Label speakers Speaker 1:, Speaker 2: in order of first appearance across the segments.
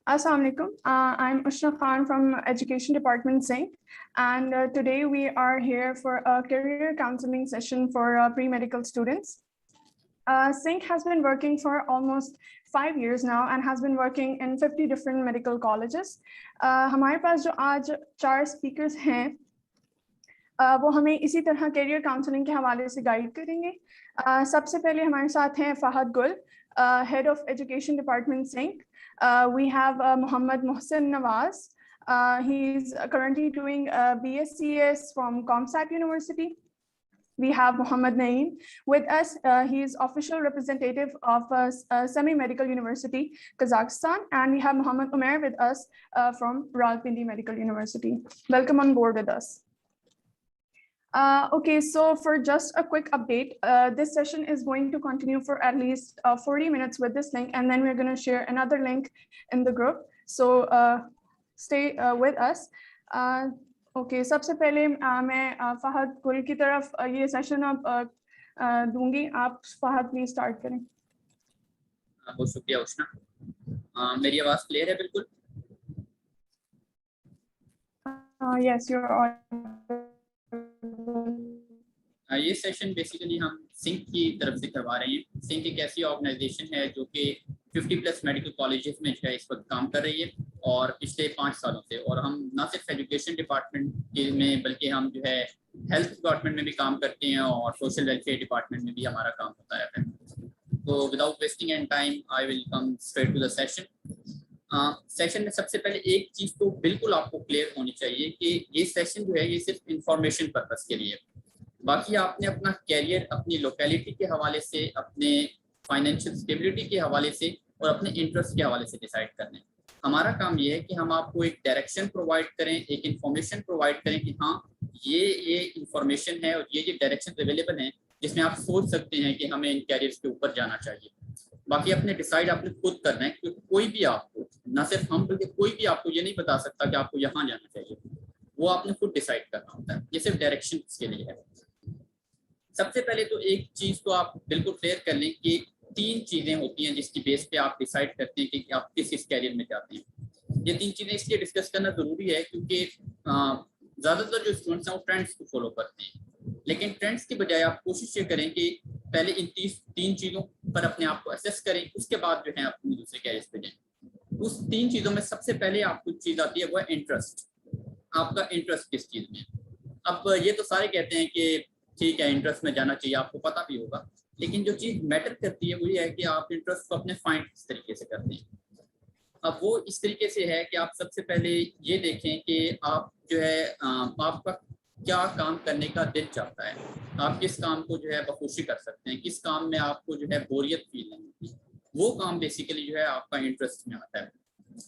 Speaker 1: Assalamu alaikum. I'm Ushna Khan from Education Department Singh, and today we are here for a career counseling session for pre-medical students. Singh has been working for almost 5 years now and has been working in 50 different medical colleges. हमारे पास जो आज 4 speakers हैं, वो हमें इसी तरह career counseling के हवाले से guide करेंगे. सबसे पहले हमारे साथ हैं Fahad Gul, Head of Education Department Singh. We have Muhammad Mohsin Nawaz. He's currently doing BScs from ComSat University. We have Muhammad Naeem with us. He is official representative of Semi-Medical University, Kazakhstan. And we have Muhammad Umair with us from Rawalpindi Medical University. Welcome on board with us. Okay, so for just a quick update, this session is going to continue for at least 40 minutes with this link, and then we're going to share another link in the group. So stay with us. Okay, सबसे पहले मैं फहद गुल की तरफ ये session अब दूंगी. आप फहद प्लीज स्टार्ट करें.
Speaker 2: बहुत शुक्रिया उष्णा. मेरी आवाज क्लियर है बिल्कुल?
Speaker 1: Yes, you're on.
Speaker 2: ये सेशन बेसिकली हम सिंह की तरफ से करवा रहे हैं. सिंह एक ऐसी ऑर्गेनाइजेशन है जो कि 50+ मेडिकल कॉलेजेस में जो है इस वक्त काम कर रही है और पिछले 5 सालों से. और हम ना सिर्फ एजुकेशन डिपार्टमेंट में बल्कि हम जो है हेल्थ डिपार्टमेंट में भी काम करते हैं और सोशल वेलफेयर डिपार्टमेंट में भी हमारा काम होता है. तो without wasting and time I will come straight to the session. Session में सबसे पहले एक चीज़ तो बिल्कुल आपको क्लियर होनी चाहिए कि ये सेशन जो है ये सिर्फ इंफॉर्मेशन पर्पस के लिए. बाकी आपने अपना कैरियर अपनी लोकेलिटी के हवाले से, अपने फाइनेंशियल स्टेबिलिटी के हवाले से और अपने इंटरेस्ट के हवाले से डिसाइड करना है. हमारा काम ये है कि हम आपको एक डायरेक्शन प्रोवाइड करें, एक इंफॉर्मेशन प्रोवाइड करें कि हाँ ये इंफॉर्मेशन है और ये डायरेक्शन अवेलेबल हैं जिसमें आप सोच सकते हैं कि हमें इन कैरियर्स के ऊपर जाना चाहिए. बाकी अपने डिसाइड आपने खुद करना है, क्योंकि कोई भी आपको, ना सिर्फ हम बल्कि कोई भी आपको ये नहीं बता सकता कि आपको यहाँ जाना चाहिए. वो आपने खुद डिसाइड करना होता है. ये सिर्फ डायरेक्शन के लिए है. सबसे पहले तो एक चीज़ तो आप बिल्कुल क्लियर कर लें कि 3 चीज़ें होती हैं जिसकी बेस पे आप डिसाइड करते हैं कि आप किस कैरियर में जाते हैं. ये 3 चीज़ें इसलिए डिस्कस करना ज़रूरी है क्योंकि ज़्यादातर जो स्टूडेंट्स हैं वो ट्रेंड्स को फॉलो करते हैं. लेकिन ट्रेंड्स की बजाय आप कोशिश ये करें कि पहले इन 3 चीज़ों पर अपने आप को असेस करें, उसके बाद जो है अपने दूसरे कैरियर पे जाएं. उस 3 चीज़ों में सबसे पहले आपको चीज़ आती है वो है इंटरेस्ट. आपका इंटरेस्ट किस चीज़ में. अब ये तो सारे कहते हैं कि ठीक है इंटरेस्ट में जाना चाहिए, आपको पता भी होगा, लेकिन जो चीज़ मैटर करती है वो ये है कि आप इंटरेस्ट को अपने फाइंड किस तरीके से करते हैं. अब वो इस तरीके से है कि आप सबसे पहले ये देखें कि आप जो है आपका क्या काम करने का दिल चाहता है. आप किस काम को जो है बखुशी कर सकते हैं, किस काम में आपको जो है बोरियत फील नहीं होती. वो काम बेसिकली जो है आपका इंटरेस्ट में आता है.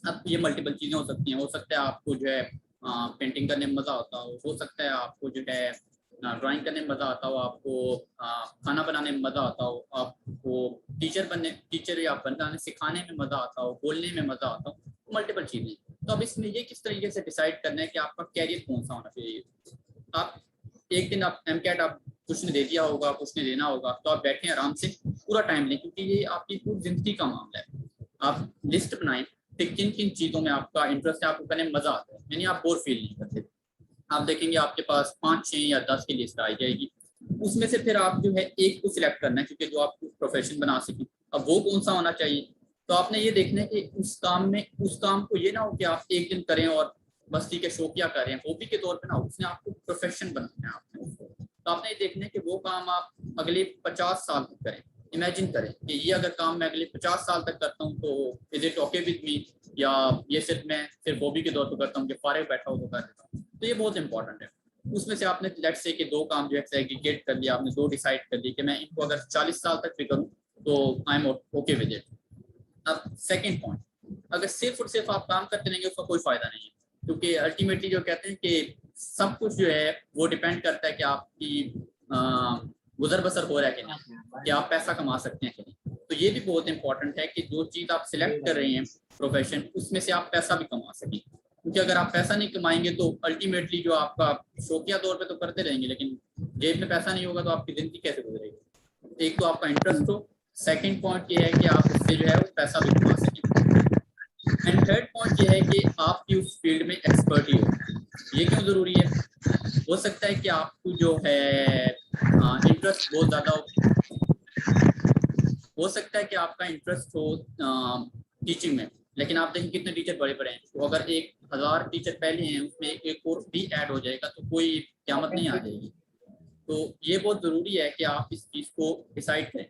Speaker 2: अब ये मल्टीपल चीज़ें हो सकती हैं. हो सकता है आपको जो है पेंटिंग करने में मज़ा आता हो सकता है आपको जो है ड्राइंग करने में मज़ा आता हो, आपको खाना बनाने में मज़ा आता हो, आपको टीचर या बनाने सिखाने में मज़ा आता हो, बोलने में मज़ा आता हो. मल्टीपल चीज़ें. तो अब इसमें ये किस तरीके से डिसाइड करना है कि आपका कैरियर कौन सा होना चाहिए. आप एक दिन आप MCAT आप कुछ ने दे दिया होगा, कुछ ने देना होगा, तो आप बैठें आराम से पूरा टाइम लें, क्योंकि ये आपकी पूरी ज़िंदगी का मामला है. आप लिस्ट बनाएं कि किन किन चीज़ों में आपका इंटरेस्ट है, आपको करने में मज़ा आता है, यानी आप बोर फील नहीं करते. आप देखेंगे आपके पास 5, 6 या 10 की लिस्ट आ जाएगी. उसमें से फिर आप जो है एक को सिलेक्ट करना है क्योंकि जो आप प्रोफेशन बना सकें. अब वो कौन सा होना चाहिए, तो आपने ये देखना है कि उस काम को ये ना हो कि आप एक दिन करें और बस ठीक है शौकिया कर रहे हैं, हॉबी के तौर पे ना, उसने आपको प्रोफेशन बनाना है आपने उसको. तो आपने ये देखना है कि वो काम आप अगले 50 साल तक करें. इमेजिन करें कि ये अगर काम मैं अगले 50 साल तक करता हूँ तो is it okay with me, या ये सिर्फ हॉबी के तौर पर करता हूँ कि फारिग बैठा हो तो कर देता हूँ. तो ये बहुत इंपॉर्टेंट है. उसमें से आपने लेट्स से कि 2 काम जो है एग्रीगेट कर लिया, आपने 2 डिसाइड कर लिए कि मैं इनको अगर 40 साल तक भी करूँ तो I am okay with it. अब सेकंड पॉइंट, अगर सिर्फ और सिर्फ आप काम करते रहेंगे उसका कोई फायदा नहीं है, क्योंकि अल्टीमेटली जो कहते हैं कि सब कुछ जो है वो डिपेंड करता है कि आपकी गुजर बसर हो रहा है कि नहीं, कि आप पैसा कमा सकते हैं कि नहीं. तो ये भी बहुत इंपॉर्टेंट है कि जो चीज़ आप सिलेक्ट कर रहे हैं प्रोफेशन, उसमें से आप पैसा भी कमा सकें. क्योंकि अगर आप पैसा नहीं कमाएंगे तो अल्टीमेटली जो आपका शौकिया तौर पे तो करते रहेंगे, लेकिन जेब में पैसा नहीं होगा तो आपकी ज़िंदगी कैसे गुजरेगी. एक तो आपका इंटरेस्ट हो, सेकंड पॉइंट ये है कि आप उससे जो है वो पैसा भी कमा सकें. एंड थर्ड पॉइंट ये है कि आपकी उस फील्ड में एक्सपर्टी हो। ये क्यों ज़रूरी है? हो सकता है कि आपको जो है इंटरेस्ट बहुत ज़्यादा हो सकता है कि आपका इंटरेस्ट हो टीचिंग में, लेकिन आप देखें कितने टीचर बड़े बड़े हैं, तो अगर 1000 टीचर पहले हैं उसमें एक और भी ऐड हो जाएगा तो कोई क़यामत नहीं आ जाएगी। तो ये बहुत ज़रूरी है कि आप इस चीज़ को डिसाइड करें।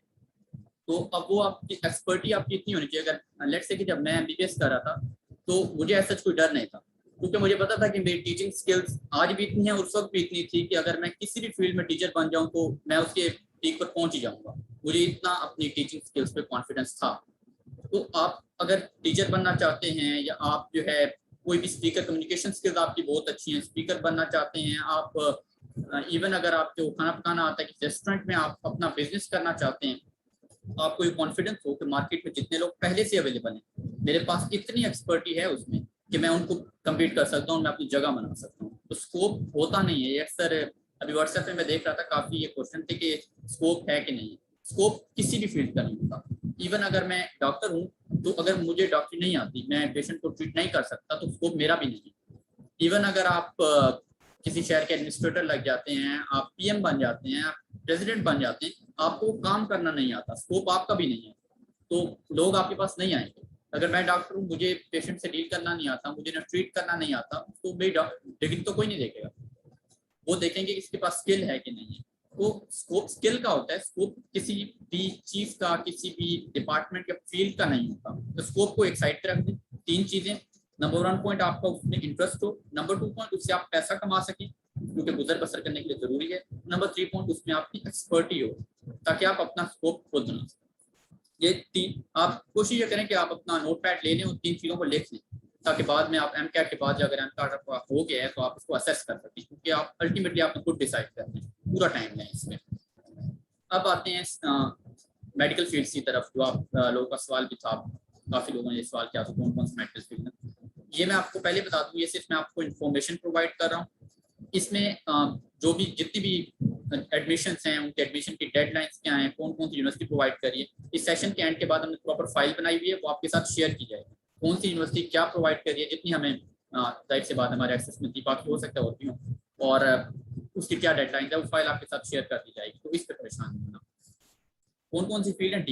Speaker 2: तो अब वो आपकी एक्सपर्टी आपकी इतनी होनी चाहिए। अगर लेट्स से कि जब मैं MBBS कर रहा था तो मुझे ऐसा कोई डर नहीं था, क्योंकि मुझे पता था कि मेरी टीचिंग स्किल्स आज भी इतनी है, उस वक्त भी इतनी थी कि अगर मैं किसी भी फील्ड में टीचर बन जाऊं तो मैं उसके पीक पर पहुंच ही जाऊंगा। मुझे इतना अपनी टीचिंग स्किल्स पे कॉन्फिडेंस था। तो आप अगर टीचर बनना चाहते हैं या आप जो है कोई भी स्पीकर, कम्युनिकेशन स्किल्स आपकी बहुत अच्छी हैं, स्पीकर बनना चाहते हैं आप, इवन अगर आपको खाना पकाना आता है कि रेस्टोरेंट में आप अपना बिजनेस करना चाहते हैं, आपको ये कॉन्फिडेंस हो कि मार्केट में जितने लोग पहले से अवेलेबल हैं, मेरे पास इतनी एक्सपर्टी है उसमें कि मैं उनको कम्पीट कर सकता हूँ, मैं अपनी जगह बना सकता हूँ। तो स्कोप होता नहीं है ये अक्सर। अभी व्हाट्सएप में मैं देख रहा था काफ़ी ये क्वेश्चन थे कि स्कोप है कि नहीं। स्कोप किसी भी फील्ड का नहीं होता। इवन अगर मैं डॉक्टर हूँ तो अगर मुझे डॉक्टरी नहीं आती, मैं पेशेंट को ट्रीट नहीं कर सकता, तो स्कोप मेरा भी नहीं है। इवन अगर आप किसी शहर के एडमिनिस्ट्रेटर लग जाते हैं, आप PM बन जाते हैं, आप प्रेसिडेंट बन जाते हैं, आपको काम करना नहीं आता, स्कोप आपका भी नहीं है, तो लोग आपके पास नहीं आएंगे। अगर मैं डॉक्टर हूँ, मुझे पेशेंट से डील करना नहीं आता, मुझे ना ट्रीट करना नहीं आता, तो मेरी डिग्री तो कोई नहीं देखेगा। वो देखेंगे कि इसके पास स्किल है कि नहीं है। तो स्कोप स्किल का होता है, स्कोप किसी भी चीज का, किसी भी डिपार्टमेंट या फील्ड का नहीं होता। तो स्कोप को एक साइड पे रख दें। 3 चीजें, नंबर 1 पॉइंट आपका उसमें इंटरेस्ट हो, नंबर 2 पॉइंट उससे आप पैसा कमा सकें क्योंकि गुजर बसर करने के लिए जरूरी है, नंबर 3 पॉइंट उसमें आपकी एक्सपर्टी हो ताकि आप अपना स्कोप खुद बना सकें। ये 3 आप कोशिश ये करें कि आप अपना नोटपैड ले लें और 3 चीज़ों को लिख लें, ताकि बाद में आप MCAT के बाद अगर MCAT आपका हो गया है तो आप इसको असेस कर सकें, क्योंकि आप अल्टीमेटली आपको खुद डिसाइड करना है, पूरा टाइम लें इसमें। अब आते हैं मेडिकल फील्ड की तरफ, जो आप लोगों का सवाल भी था, काफ़ी लोगों ने ये सवाल किया था कौन कौन से मेडिकल फील्ड में। ये मैं आपको पहले बता दूँ, ये सिर्फ मैं आपको इन्फॉर्मेशन प्रोवाइड कर रहा हूँ। इसमें जो भी जितनी भी एडमिशन्स हैं उनके एडमिशन की डेडलाइंस क्या हैं, कौन कौन सी यूनिवर्सिटी प्रोवाइड कर रही है, इस सेशन के एंड के बाद हमने प्रॉपर फाइल बनाई हुई है, वो आपके साथ शेयर की जाएगी। कौन सी यूनिवर्सिटी क्या प्रोवाइड कर रही है, जितनी हमें जाहिर सी बात हमारे एक्सेस में थी, बाकी हो सकता है और भी हो, और उसकी क्या डेडलाइन है, वो फाइल आपके साथ शेयर कर दी जाएगी। तो इस पर परेशान नहीं होना। कौन कौन सी फील्ड है?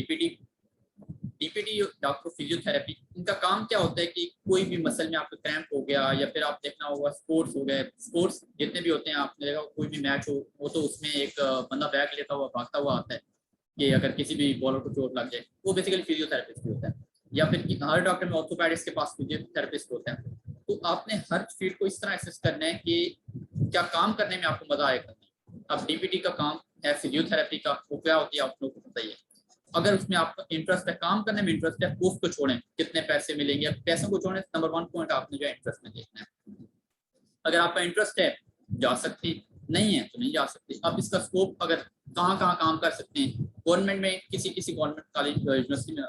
Speaker 2: DPT डॉक्टर फिजियोथेरेपी, इनका काम क्या होता है कि कोई भी मसल में आपको क्रैम्प हो गया, या फिर आप देखना होगा स्पोर्ट्स हो गए, स्पोर्ट्स जितने भी होते हैं आपने देखा कोई भी मैच हो, वो तो उसमें एक बंदा बैग लेता हुआ भागता हुआ आता है कि अगर किसी भी बॉलर को चोट लग जाए, वो बेसिकली फिजियोथेरेपिस्ट होता है। या फिर हर डॉक्टर में ऑर्थोपेडिक्स के पास फिजियोथेरेपिस्ट होता है। तो आपने हर फील्ड को इस तरह एसेस करना है कि क्या काम करने में आपको मजा आएगा। अब DPT का काम है फिजियोथेरेपी का, वो क्या होती है आप लोगों को पता ही है। अगर उसमें आपका इंटरेस्ट है, काम करने में इंटरेस्ट है, कोर्स को छोड़ें, कितने पैसे मिलेंगे, पैसों को छोड़ें, नंबर 1 पॉइंट आपने जो है इंटरेस्ट में देखना है। अगर आपका इंटरेस्ट है जा सकते हैं, नहीं है तो नहीं जा सकते। आप इसका स्कोप अगर कहाँ कहाँ काम कर सकते हैं, गवर्नमेंट में किसी गवर्नमेंट कॉलेज यूनिवर्सिटी में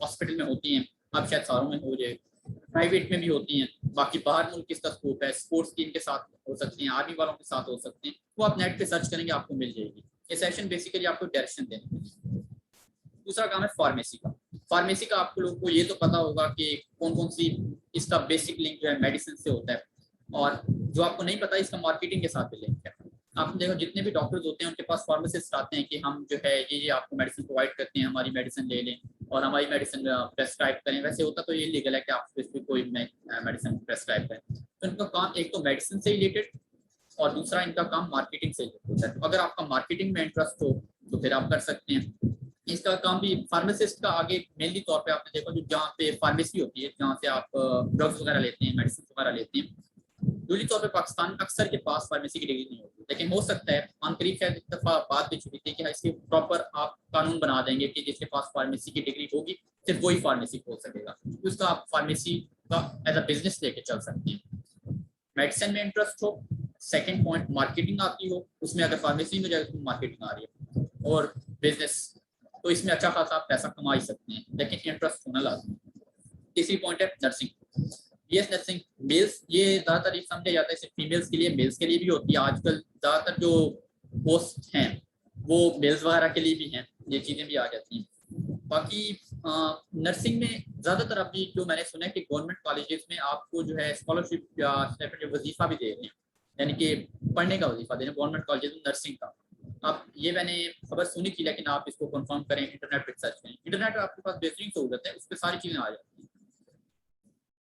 Speaker 2: हॉस्पिटल में होती हैं, आप शायद सारों में हो जाए, प्राइवेट में भी होती हैं। बाकी बाहर मुल्क किसका स्कोप है, स्पोर्ट्स टीम के साथ हो सकती हैं, आर्मी वालों के साथ हो सकते हैं, वो आप नेट पे सर्च करेंगे आपको मिल जाएगी। ये सेशन बेसिकली आपको डायरेक्शन देने। दूसरा काम है फार्मेसी का। फार्मेसी का आपको लोगों को ये तो पता होगा कि कौन कौन सी इसका बेसिक लिंक जो है मेडिसिन से होता है, और जो आपको नहीं पता इसका मार्केटिंग के साथ भी लिंक है। आपने देखो जितने भी डॉक्टर्स होते हैं उनके पास फार्मासिस्ट आते हैं कि हम जो है ये आपको मेडिसिन प्रोवाइड करते हैं, हमारी मेडिसिन ले लें और हमारी मेडिसिन प्रेस्क्राइब करें। वैसे होता तो ये लीगल है कि आप स्पेसिफिक कोई मेडिसिन प्रेस्क्राइब करें। तो इनका काम एक तो मेडिसिन से रिलेटेड और दूसरा इनका काम मार्केटिंग से रिलेटेड होता है। तो अगर आपका मार्केटिंग में इंटरेस्ट हो तो फिर आप कर सकते हैं। इसका काम भी फार्मासिस्ट का आगे मेनली तौर पे आपने देखा जो जहाँ पे फार्मेसी होती है, जहाँ से आप ड्रग्स वगैरह लेते हैं, मेडिसिन वगैरह लेते हैं, यूजली तौर पे पाकिस्तान में अक्सर के पास फार्मेसी की डिग्री नहीं होती। लेकिन हो सकता है करीब शायद एक दफा बात भी चुकी थी कि इसकी प्रॉपर आप कानून बना देंगे कि जिसके पास फार्मेसी की डिग्री होगी सिर्फ वही फार्मेसी खोल सकेगा, तो उसका आप फार्मेसी का एज अ बिजनेस लेके चल सकते हैं। मेडिसिन में इंटरेस्ट हो, सेकेंड पॉइंट मार्केटिंग आती हो, उसमें अगर फार्मेसी में जाकर मार्केटिंग आ रही है और बिजनेस, तो इसमें अच्छा खासा आप पैसा कमा ही सकते हैं, लेकिन इंटरेस्ट होना लाजमी। तीसरी पॉइंट है नर्सिंग। BS नर्सिंग मेल्स, ये ज़्यादातर ये समझा जाता है सिर्फ फीमेल्स के लिए, मेल्स के लिए भी होती है। आजकल ज़्यादातर जो पोस्ट हैं वो मेल्स वगैरह के लिए भी हैं, ये चीज़ें भी आ जाती हैं। बाकी नर्सिंग में ज़्यादातर अभी जो मैंने सुना है कि गवर्नमेंट कॉलेजेस में आपको जो है स्कॉलरशिप या वजीफा भी दे रहे हैं, यानी कि पढ़ने का वजीफा दे रहे हैं गवर्नमेंट कॉलेजेस में नर्सिंग का। अब ये मैंने खबर सुनी थी, लेकिन आप इसको कंफर्म करें, इंटरनेट पर सर्च करें। इंटरनेट पर आपके पास बेहतरीन सहूलत है, उस पर सारी चीज़ें आ जाती हैं।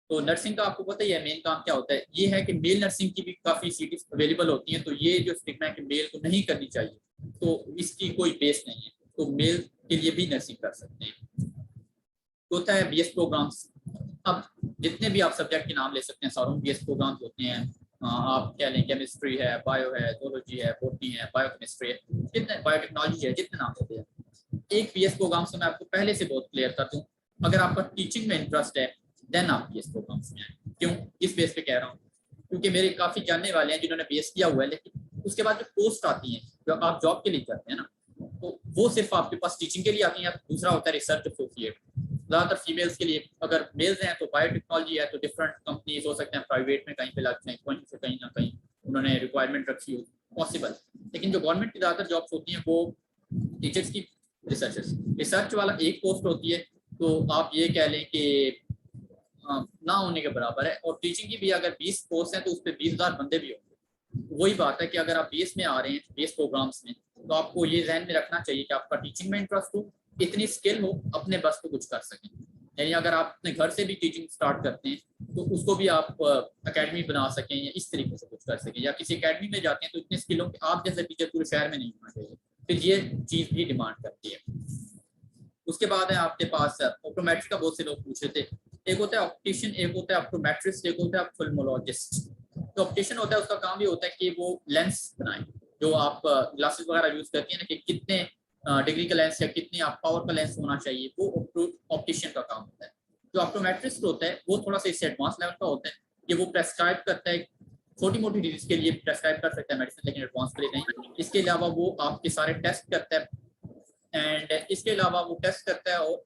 Speaker 2: तो नर्सिंग का आपको पता ही है मेन काम क्या होता है, ये है कि मेल नर्सिंग की भी काफ़ी सीट्स अवेलेबल होती हैं। तो ये जो स्टिग्मा है कि मेल को नहीं करनी चाहिए, तो इसकी कोई बेस नहीं है। तो मेल के लिए भी नर्सिंग कर सकते हैं। होता है बीएस प्रोग्राम्स। अब जितने भी आप सब्जेक्ट के नाम ले सकते हैं, सारों बीएस प्रोग्राम्स होते हैं। आप क्या लें, केमिस्ट्री है, बायो है, जोलॉजी है, बॉटनी है, बायोकेमिस्ट्री है, जितने बायोटेक्नोलॉजी है, जितने नाम होते हैं। एक बीएस प्रोग्राम से मैं आपको पहले से बहुत क्लियर कर दूं, अगर आपका टीचिंग में इंटरेस्ट है देन आप बीएस प्रोग्राम्स में आए। क्यों, इस बेस पे कह रहा हूँ क्योंकि मेरे काफ़ी जानने वाले हैं जिन्होंने बीएस किया हुआ है, लेकिन उसके बाद जो पोस्ट आती है जो आप जॉब के लिए करते हैं ना, तो वो सिर्फ आपके पास टीचिंग के लिए आती है। दूसरा होता है रिसर्च एसोसिएट, ज़्यादातर फीमेल्स के लिए। अगर मेल्स हैं तो बायोटेक्नोलॉजी है, तो डिफरेंट कंपनीज हो सकते हैं, प्राइवेट में कहीं पे लग जाए, कहीं ना कहीं उन्होंने रिक्वायरमेंट रखी हो, पॉसिबल। लेकिन जो गवर्नमेंट की ज़्यादातर जॉब्स होती हैं वो टीचर्स की, रिसर्च वाला एक पोस्ट होती है, तो आप ये कह लें कि ना होने के बराबर है। और टीचिंग की भी अगर 20 पोस्ट हैं तो उस पर 20,000 बंदे भी होंगे। वही बात है कि अगर आप बीएस में आ रहे हैं, बीएस प्रोग्राम्स में, तो आपको ये जहन में रखना चाहिए कि आपका टीचिंग में इंटरेस्ट हो, इतनी स्किल हो, अपने बस को कुछ कर सकें। यानी अगर आप अपने घर से भी टीचिंग स्टार्ट करते हैं तो उसको भी आप एकेडमी बना सकें या इस तरीके से कुछ कर सकें, या किसी एकेडमी में जाते हैं तो इतने स्किल हो कि आप जैसे टीचर पूरे शहर में नहीं होना चाहिए। फिर ये चीज़ भी डिमांड करती है। उसके बाद है आपके पास ऑप्टोमेट्रिक का, बहुत से लोग पूछ रहे थे। एक होता है ऑप्टिशियन, एक होता है ऑप्टोमेट्रिस्ट, एक होता है ऑप्थेल्मोलॉजिस्ट। तो ऑप्टिशियन होता है, उसका काम ये होता है कि वो लेंस बनाए, जो आप ग्लासेस वगैरह यूज करती हैं ना, कि कितने डिग्री का लेंस या कितनी आप पावर का लेंस होना चाहिए, वो ऑप्टिशियन का काम होता है। जो ऑप्टोमेट्रिस्ट होता है वो थोड़ा सा इससे एडवांस लेवल का होता है, कि वो प्रेस्क्राइब करता है, छोटी मोटी डिजीज के लिए प्रेस्क्राइब कर सकता है मेडिसिन, लेकिन एडवांस के लिए नहीं। इसके अलावा वो आपके सारे टेस्ट करता है, एंड इसके अलावा वो टेस्ट करता है और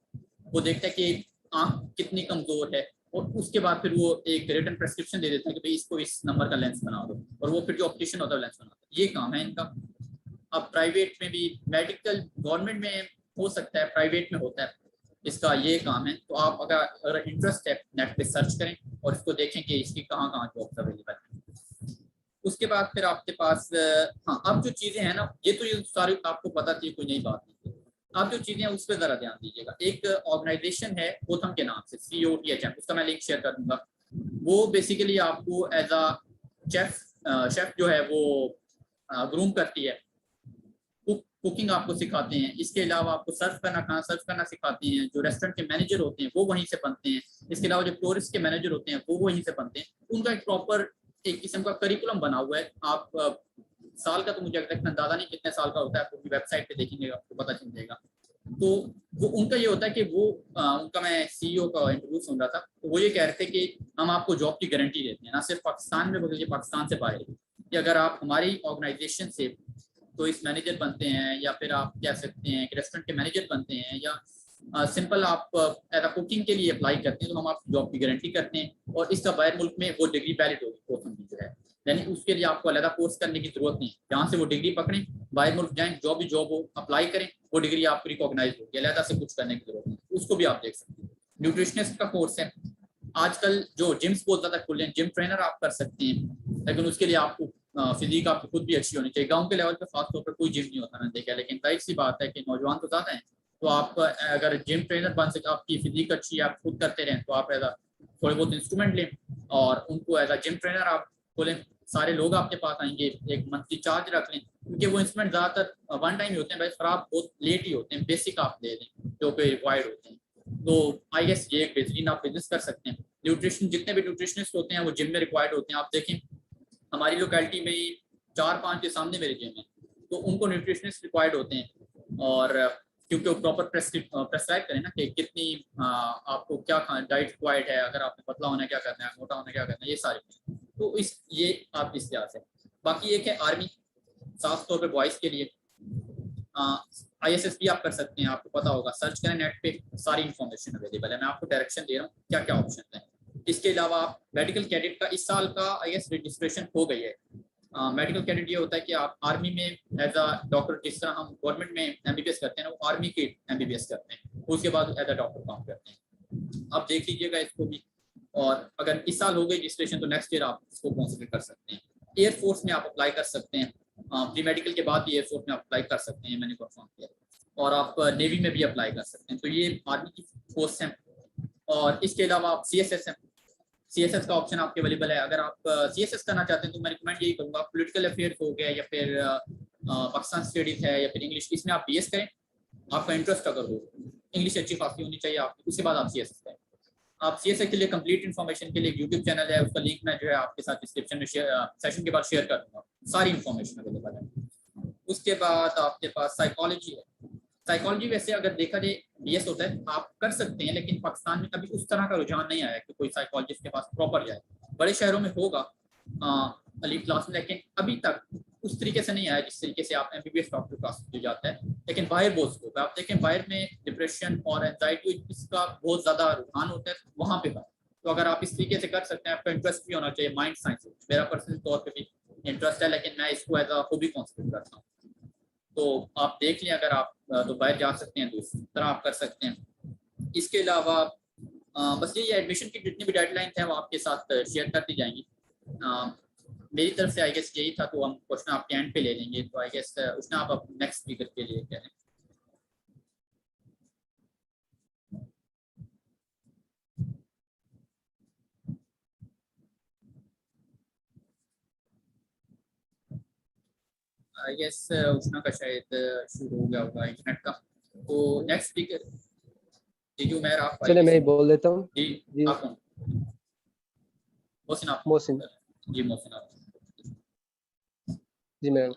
Speaker 2: वो देखता है कि आँख कितनी कमजोर है, और उसके बाद फिर वो एक रिटन प्रेस्क्रिप्शन दे देता है कि भाई इसको इस नंबर का लेंस बना दो, और वो फिर जो ऑप्टिशियन होता है लेंस बनाता है। ये काम है इनका। अब प्राइवेट में भी, मेडिकल गवर्नमेंट में हो सकता है, प्राइवेट में होता है, इसका ये काम है। तो आप अगर इंटरेस्ट है नेट पे सर्च करें और इसको देखें कि इसकी कहाँ कहाँ जॉब्स अवेलेबल है। उसके बाद फिर आपके पास हाँ, अब जो चीज़ें हैं ना, ये तो ये सारी आपको पता थी, कोई नई बात नहीं। आप जो चीज़ें हैं उस पर ज़रा ध्यान दीजिएगा। एक ऑर्गेनाइजेशन है गोथम के नाम से, COTHM, उसका मैं लिंक शेयर कर दूंगा। वो बेसिकली आपको एज अ शेफ जो है वो ग्रूम करती है, कुकिंग आपको सिखाते हैं। इसके अलावा आपको सर्व करना, खाना सर्व करना सिखाते हैं। जो रेस्टोरेंट के मैनेजर होते हैं वो वहीं से बनते हैं। इसके अलावा जो टूरिस्ट के मैनेजर होते हैं वो वहीं से बनते हैं। उनका एक प्रॉपर एक किस्म का करिकुलम बना हुआ है। आप साल का तो मुझे एग्जैक्ट अंदाजा नहीं कितने साल का होता है, आपको वेबसाइट पे देखेंगे आपको पता चल जाएगा। तो वो उनका ये होता है कि वो उनका, मैं CEO का इंटरव्यू सुन रहा था, तो वो ये कह रहे थे कि हम आपको जॉब की गारंटी देते हैं, ना सिर्फ पाकिस्तान में बल्कि पाकिस्तान से बाहर, कि अगर आप हमारी ऑर्गेनाइजेशन से तो इस मैनेजर बनते हैं, या फिर आप कह सकते हैं कि रेस्टोरेंट के मैनेजर बनते हैं, या सिंपल आप एज अ कुकिंग के लिए अप्लाई करते हैं, तो हम आपकी जॉब की गारंटी करते हैं। और इसका बाहर मुल्क में वो डिग्री वैलिड होगी कोर्स जो है, यानी उसके लिए आपको अलग कोर्स करने की जरूरत नहीं है। जहाँ से वो डिग्री पकड़ें, बाहर मुल्क जाएं, जॉब हो, अप्लाई करें, वो डिग्री आपको रिकॉग्नाइज होगी, अलग से कुछ करने की जरूरत नहीं। उसको भी आप देख सकते हैं। न्यूट्रिशनिस्ट का कोर्स है। आजकल जो जिम्स बहुत ज़्यादा खुले हैं, जिम ट्रेनर आप कर सकते हैं, लेकिन उसके लिए आपको फिजिक आपकी खुद भी अच्छी होनी चाहिए। गांव के लेवल पे खासतौर पर कोई जिम नहीं होता मैंने देखा, लेकिन जाहिर सी बात है कि नौजवान तो ज़्यादा हैं, तो आप अगर जिम ट्रेनर बन सके, आपकी फिजिक अच्छी है, आप खुद करते रहें, तो आप एज थोड़े बहुत इंस्ट्रूमेंट लें और उनको एज अ जिम ट्रेनर आप खोलें। सारे लोग आपके पास आएंगे, एक मंथली चार्ज रख लें, क्योंकि वो इंस्ट्रूमेंट ज़्यादातर वन टाइम ही होते हैं, बस खराब बहुत लेट ही होते हैं, बेसिक आप दे दें जो कि रिक्वायर्ड होते हैं। तो आई गेस ये एक बेहतरीन आप बिजनेस कर सकते हैं। न्यूट्रिशन, जितने भी न्यूट्रिशनिस्ट होते हैं वो जिम में रिक्वायर्ड होते हैं। आप देखें हमारी लोकेलिटी में 4-5 के सामने मेरे जिम है, तो उनको न्यूट्रिशनिस्ट रिक्वायर्ड होते हैं। और क्योंकि वो प्रॉपर प्रेस्क्राइब करें ना कि कितनी आपको क्या डाइट रिक्वायर्ड है, अगर आपने पतला होना है क्या करना है, मोटा होना क्या करना है, ये सारे। तो ये आप इस लिहाज से। बाकी एक है आर्मी, साफ तौर पे बॉयज़ के लिए ISS भी आप कर सकते हैं। आपको पता होगा, सर्च करें नेट पे, सारी इन्फॉर्मेशन अवेलेबल है। मैं आपको डायरेक्शन दे रहा हूँ क्या क्या ऑप्शन है। इसके अलावा मेडिकल कैडेट का इस साल का IS रजिस्ट्रेशन हो गई है, मेडिकल कैडेट ये होता है कि आप आर्मी में एज अ डॉक्टर, जिस तरह हम गवर्नमेंट में एमबीबीएस करते हैं ना, वो आर्मी के एमबीबीएस करते हैं, उसके बाद एज अ डॉक्टर काम करते हैं। आप देख लीजिएगा इसको भी। और अगर इस साल हो गई रजिस्ट्रेशन तो नेक्स्ट ईयर आप इसको कंसिडर कर सकते हैं। एयरफोर्स में आप अप्लाई कर सकते हैं, प्री मेडिकल के बाद भी एयरफोर्स में अप्लाई कर सकते हैं, मैंने परफॉर्म किया। और आप नेवी में भी अप्लाई कर सकते हैं। तो ये आर्मी की पोस्ट हैं। और इसके अलावा आप CSS हैं, CSS का ऑप्शन आपके अवेलेबल है। अगर आप CSS करना चाहते हैं तो मैं रिकमेंड यही करूँगा, पॉलिटिकल अफेयर्स हो गया या फिर पाकिस्तान स्टडीज है या फिर इंग्लिश, इसमें आप BS करें। आपका इंटरेस्ट अगर हो, इंग्लिश अच्छी खासी होनी चाहिए आपकी, उसके बाद आप CSS करें। आप CSS के लिए कंप्लीट इन्फॉर्मेशन के लिए यूट्यूब चैनल है, उसका लिंक मैं जो है आपके साथ डिस्क्रिप्शन में सेशन के बाद शेयर कर दूंगा। सारी इन्फॉर्मेशन अवेलेबल है। उसके बाद आपके पास साइकोलॉजी है। साइकोलॉजी वैसे अगर देखा जाए BS होता है, आप कर सकते हैं, लेकिन पाकिस्तान में कभी उस तरह का रुझान नहीं आया कि कोई साइकोलॉजिस्ट के पास प्रॉपर जाए। बड़े शहरों में होगा अलीफ क्लास में, लेकिन अभी तक उस तरीके से नहीं आया जिस तरीके से आप MBBS डॉक्टर क्लास में जाता है। लेकिन बाहर बहुत स्कोप है। आप देखें बाहर में डिप्रेशन और एंजाइटी इसका बहुत ज़्यादा रुझान होता है वहाँ पे। तो अगर आप इस तरीके से कर सकते हैं, आपका इंटरेस्ट भी होना चाहिए माइंड साइंस। मेरा पर्सनल तौर पर भी इंटरेस्ट है, लेकिन मैं इसको एज अ हॉबी कंसिडर करता हूँ। तो आप देख लें, अगर आप तो बाहर जा सकते हैं तो इस तरह आप कर सकते हैं। इसके अलावा बस ये एडमिशन की जितनी भी डेडलाइन है वो आपके साथ शेयर कर दी जाएंगी। मेरी तरफ से आई गेस यही था। तो हम क्वेश्चन आपके एंड पे ले लेंगे। तो आई गेस उसने आप नेक्स्ट स्पीकर के लिए कह रहे हैं। आई गेस उष्णा का शायद शुरू हो गया होगा इंटरनेट का। तो नेक्स्ट स्पीकर जी उमैर, आप
Speaker 3: चलिए मैं बोल देता हूँ।
Speaker 2: जी आप कौन? मोहसिन। आप
Speaker 3: मोहसिन
Speaker 2: जी मोहसिन आप।
Speaker 3: जी मैम,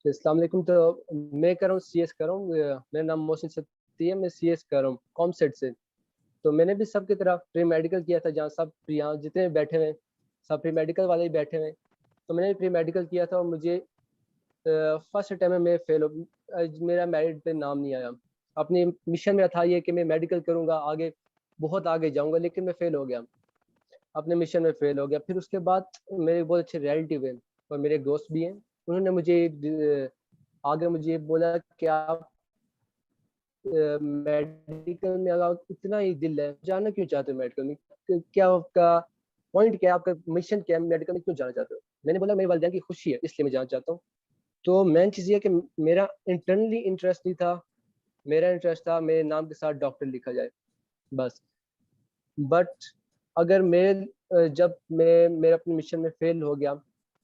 Speaker 3: अस्सलाम वालेकुम। तो मैं कर रहा हूँ CS कर रहा हूँ। मेरा नाम मोहसिन सत्ती है। मैं CS कर रहा हूँ कॉमसेट से। तो मैंने भी सबकी तरह प्री मेडिकल किया था, जहाँ सब यहाँ जितने बैठे हुए सब प्री मेडिकल वाले ही बैठे हुए। तो मैंने भी प्री मेडिकल किया था और मुझे फर्स्ट टाइम में मैं फेल हो, मेरा मेरिट पे नाम नहीं आया। अपनी मिशन में था ये कि मैं मेडिकल करूँगा, आगे बहुत आगे जाऊँगा, लेकिन मैं फेल हो गया, अपने मिशन में फेल हो गया। फिर उसके बाद मेरे बहुत अच्छे रिलेटिव हैं और मेरे दोस्त भी हैं, उन्होंने मुझे आगे मुझे बोला कि आप मेडिकल में अगर इतना ही दिल है, जाना क्यों चाहते हो मेडिकल में, क्या आपका पॉइंट क्या है, आपका मिशन क्या है, मेडिकल में क्यों जाना चाहते हो? मैंने बोला मेरे वालिदैन की खुशी है इसलिए मैं जाना चाहता हूँ। तो मेन चीज़ ये कि मेरा इंटरनली इंटरेस्ट नहीं था, मेरा इंटरेस्ट था मेरे नाम के साथ डॉक्टर लिखा जाए बस। बट अगर मैं जब मैं मेरे अपने मिशन में फेल हो गया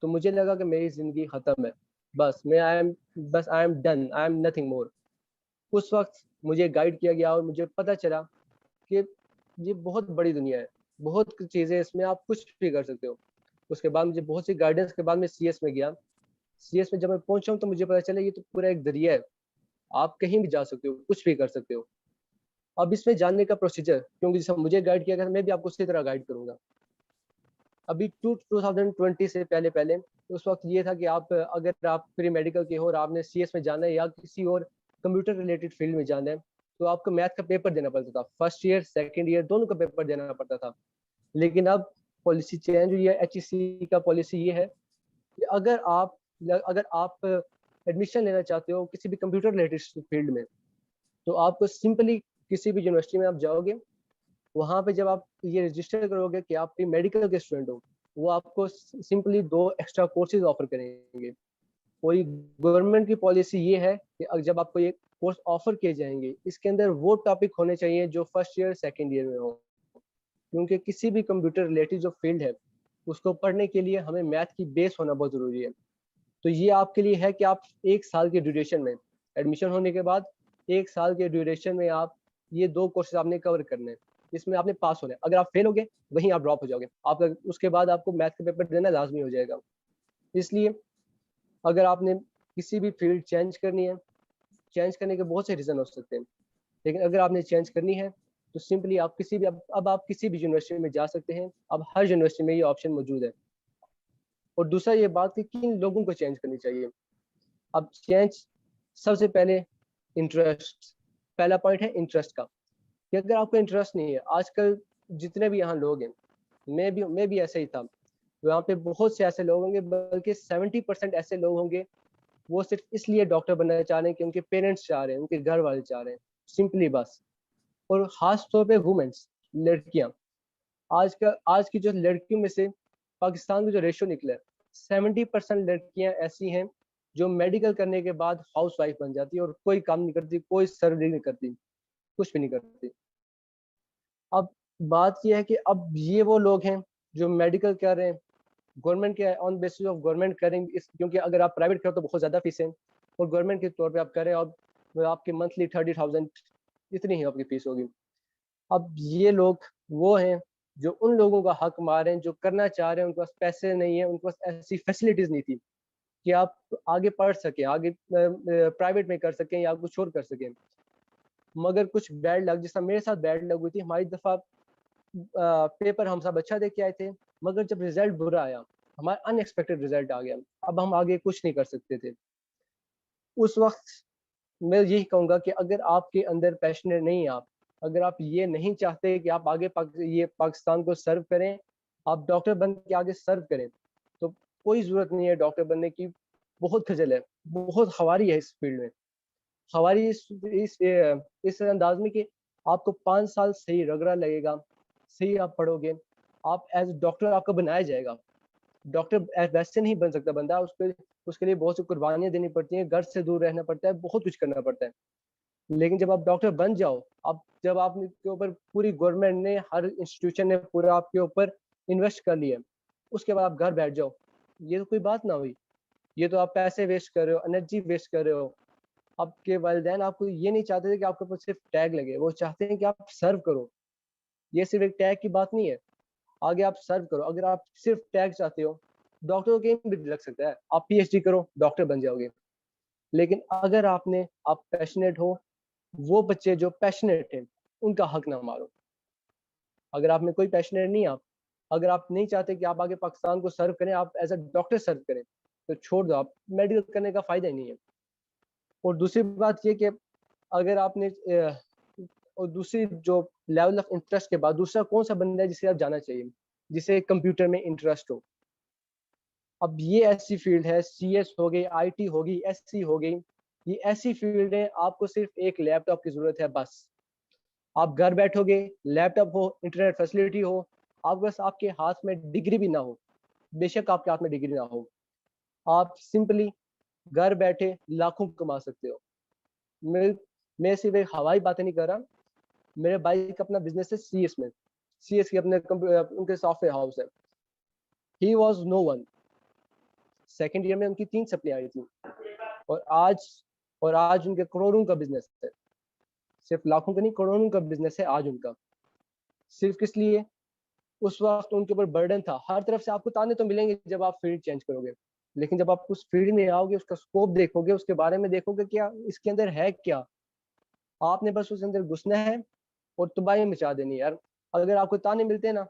Speaker 3: तो मुझे लगा कि मेरी ज़िंदगी ख़त्म है, बस I am done, I am nothing more. उस वक्त मुझे गाइड किया गया और मुझे पता चला कि ये बहुत बड़ी दुनिया है, बहुत चीज़ें इसमें, आप कुछ भी कर सकते हो। उसके बाद मुझे बहुत सी गाइडेंस के बाद मैं CS में गया। CS में जब मैं पहुंचा हूँ तो मुझे पता चला ये तो पूरा एक दरिया है, आप कहीं भी जा सकते हो, कुछ भी कर सकते हो। अब इसमें जानने का प्रोसीजर, क्योंकि जैसे मुझे गाइड किया गया मैं भी आपको उसी तरह गाइड करूंगा। अभी 2020 से पहले उस वक्त ये था कि आप अगर आप प्री मेडिकल के हो और आपने CS में जाना है या किसी और कंप्यूटर रिलेटेड फील्ड में जाना है तो आपको मैथ का पेपर देना पड़ता था। फर्स्ट ईयर सेकेंड ईयर दोनों का पेपर देना पड़ता था। लेकिन अब पॉलिसी चेंज हुई है। HEC का पॉलिसी ये है कि अगर आप एडमिशन लेना चाहते हो किसी भी कंप्यूटर रिलेटेड फील्ड में तो आपको सिंपली किसी भी यूनिवर्सिटी में आप जाओगे, वहाँ पे जब आप ये रजिस्टर करोगे कि आप प्री मेडिकल के स्टूडेंट हो, वो आपको सिंपली 2 एक्स्ट्रा कोर्सेज ऑफर करेंगे। कोई गवर्नमेंट की पॉलिसी ये है कि जब आपको ये कोर्स ऑफर किए जाएंगे इसके अंदर वो टॉपिक होने चाहिए जो फर्स्ट ईयर सेकेंड ईयर में हो, क्योंकि किसी भी कंप्यूटर रिलेटेड जो फील्ड है उसको पढ़ने के लिए हमें मैथ की बेस होना बहुत ज़रूरी है। तो ये आपके लिए है कि आप 1 साल के ड्यूरेशन में एडमिशन होने के बाद 1 साल के ड्यूरेशन में आप ये 2 कोर्सेज आपने कवर करने हैं। इसमें आपने पास होना है। अगर आप फेल हो गए वहीं आप ड्रॉप हो जाओगे, आप उसके बाद आपको मैथ का पेपर देना लाजमी हो जाएगा। इसलिए अगर आपने किसी भी फील्ड चेंज करनी है, चेंज करने के बहुत से रीज़न हो सकते हैं, लेकिन अगर आपने चेंज करनी है तो सिंपली आप किसी भी अब आप किसी भी यूनिवर्सिटी में जा सकते हैं। अब हर यूनिवर्सिटी में ये ऑप्शन मौजूद है। और दूसरा ये बात कि किन लोगों को चेंज करनी चाहिए। अब चेंज सबसे पहले इंटरेस्ट, पहला पॉइंट है इंटरेस्ट का, कि अगर आपको इंटरेस्ट नहीं है, आजकल जितने भी यहाँ लोग हैं, मैं भी ऐसा ही था, वहाँ पे बहुत से ऐसे लोग होंगे, बल्कि 70% ऐसे लोग होंगे वो सिर्फ इसलिए डॉक्टर बनना चाह रहे हैं कि उनके पेरेंट्स चाह रहे हैं, उनके घर वाले चाह रहे हैं, सिंपली बस। और खास तौर पे वुमेन्स, लड़कियां, आज की जो लड़कियों में से पाकिस्तान में जो रेशो निकला है, 70% लड़कियां ऐसी हैं जो मेडिकल करने के बाद हाउस वाइफ बन जाती है और कोई काम नहीं करती, कोई सर्विस नहीं करती, कुछ भी नहीं करती। अब बात यह है कि अब ये वो लोग हैं जो मेडिकल कर रहे हैं, गवर्नमेंट के ऑन बेसिस ऑफ गवर्नमेंट करेंगे इस, क्योंकि अगर आप प्राइवेट करो तो बहुत ज़्यादा फीस है, और गवर्नमेंट के तौर पे आप करें और आपके मंथली 30,000 इतनी ही आपकी फीस होगी। अब ये लोग वो हैं जो उन लोगों का हक मार रहे हैं जो करना चाह रहे हैं, उनके पास पैसे नहीं है, उनके पास ऐसी फैसिलिटीज नहीं थी कि आप आगे पढ़ सकें, आगे प्राइवेट में कर सकें या कुछ और कर सकें। मगर कुछ बैड लक, जिसका मेरे साथ बैड लक हुई थी, हमारी दफ़ा पेपर हम सब अच्छा दे के आए थे, मगर जब रिजल्ट बुरा आया, हमारा अनएक्सपेक्टेड रिजल्ट आ गया, अब हम आगे कुछ नहीं कर सकते थे। उस वक्त मैं यही कहूँगा कि अगर आपके अंदर पैशनेट नहीं, आप अगर आप ये नहीं चाहते कि आप आगे ये पाकिस्तान को सर्व करें, आप डॉक्टर बन के आगे सर्व करें, तो कोई ज़रूरत नहीं है डॉक्टर बनने की। बहुत खजल है, बहुत खवारी है इस फील्ड में। खवारी इस अंदाज में कि आपको 5 साल सही रगड़ा लगेगा, सही आप पढ़ोगे, आप एज डॉक्टर आपको बनाया जाएगा। डॉक्टर वैसे नहीं बन सकता बंदा, उसके लिए बहुत सी कुर्बानियां देनी पड़ती हैं, घर से दूर रहना पड़ता है, बहुत कुछ करना पड़ता है। लेकिन जब आप डॉक्टर बन जाओ, आप जब आपके ऊपर पूरी गवर्नमेंट ने, हर इंस्टीट्यूशन ने पूरा आपके ऊपर इन्वेस्ट कर लिया, उसके बाद आप घर बैठ जाओ, ये तो कोई बात ना हुई। ये तो आप पैसे वेस्ट कर रहे हो, एनर्जी वेस्ट कर रहे हो। आपके वालिदैन आपको ये नहीं चाहते थे कि आपके ऊपर सिर्फ टैग लगे, वो चाहते हैं कि आप सर्व करो। ये सिर्फ एक टैग की बात नहीं है, आगे आप सर्व करो। अगर आप सिर्फ टैग चाहते हो, डॉक्टर कहीं भी लग सकता है, आप पीएचडी करो, डॉक्टर बन जाओगे। लेकिन अगर आप पैशनेट हो, वो बच्चे जो पैशनेट हैं उनका हक ना मारो। अगर आप में कोई पैशनेट नहीं, आप अगर आप नहीं चाहते कि आप आगे पाकिस्तान को सर्व करें, आप एज अ डॉक्टर सर्व करें, तो छोड़ दो, आप मेडिकल करने का फायदा ही नहीं है। और दूसरी बात ये कि अगर आपने और दूसरी जो लेवल ऑफ इंटरेस्ट के बाद दूसरा कौन सा बंदा है जिसे आप जाना चाहिए, जिसे कंप्यूटर में इंटरेस्ट हो। अब ये ऐसी फील्ड है, सीएस हो गई, आईटी होगी, एससी हो गई, ये ऐसी फील्ड है आपको सिर्फ एक लैपटॉप की जरूरत है बस। आप घर बैठोगे, लैपटॉप हो, इंटरनेट फैसिलिटी हो, आप बस आपके हाथ में डिग्री भी ना हो, बेशक आपके हाथ में डिग्री ना हो, आप सिंपली घर बैठे लाखों कमा सकते हो। मैं सिर्फ एक हवाई बातें नहीं कर रहा, मेरे भाई का अपना बिजनेस है सीएस में, सीएस के अपने उनके सॉफ्टवेयर हाउस है। He was no one, second year में उनकी 3 सप्ली आई थी, और आज उनके करोड़ों का बिजनेस है, सिर्फ लाखों का नहीं, करोड़ों का बिजनेस है आज उनका। सिर्फ किस लिए? उस वक्त उनके ऊपर बर्डन था। हर तरफ से आपको ताने तो मिलेंगे जब आप फील्ड चेंज करोगे, लेकिन जब आप उस फील्ड में आओगे, उसका स्कोप देखोगे, उसके बारे में देखोगे क्या इसके अंदर है क्या, आपने बस उसके अंदर घुसना है और तबाही मचा देनी है यार। अगर आपको ताने मिलते हैं ना,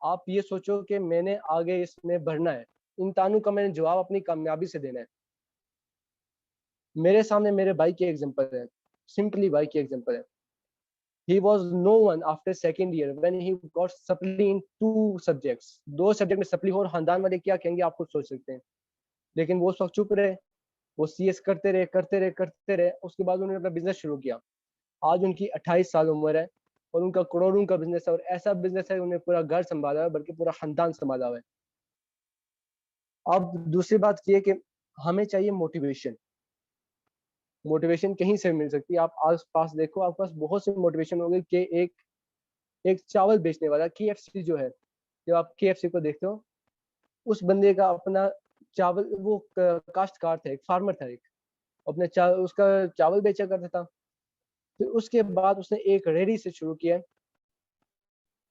Speaker 3: आप ये सोचो कि मैंने आगे इसमें बढ़ना है, इन तानों का मैंने जवाब अपनी कामयाबी से देना है। मेरे सामने मेरे भाई की एग्जांपल है, सिंपली भाई की एग्जांपल है। He was no one after second year when he got supply in 2 subjects. 2 subject में सप्ली हो, और खानदान वाले क्या कहेंगे आप खुद सोच सकते हैं। लेकिन वो उस वक्त चुप रहे, वो सीएस करते रहे करते रहे करते रहे। उसके बाद उन्होंने अपना बिजनेस शुरू किया। आज उनकी 28 साल उम्र है और उनका करोड़ों का बिजनेस है, और ऐसा बिजनेस है उन्हें पूरा घर संभाला है, बल्कि पूरा खानदान संभाला हुआ है। अब दूसरी बात ये कि हमें चाहिए मोटिवेशन। मोटिवेशन कहीं से मिल सकती है, आप आस पास देखो, आपके पास बहुत से मोटिवेशन होंगे कि एक चावल बेचने वाला केएफसी जो है, जब आप केएफसी को देखते हो, उस बंदे का अपना चावल, वो काश्तकार था, एक फार्मर था, एक अपने उसका चावल बेचा करता था। फिर उसके बाद उसने एक रेहड़ी से शुरू किया,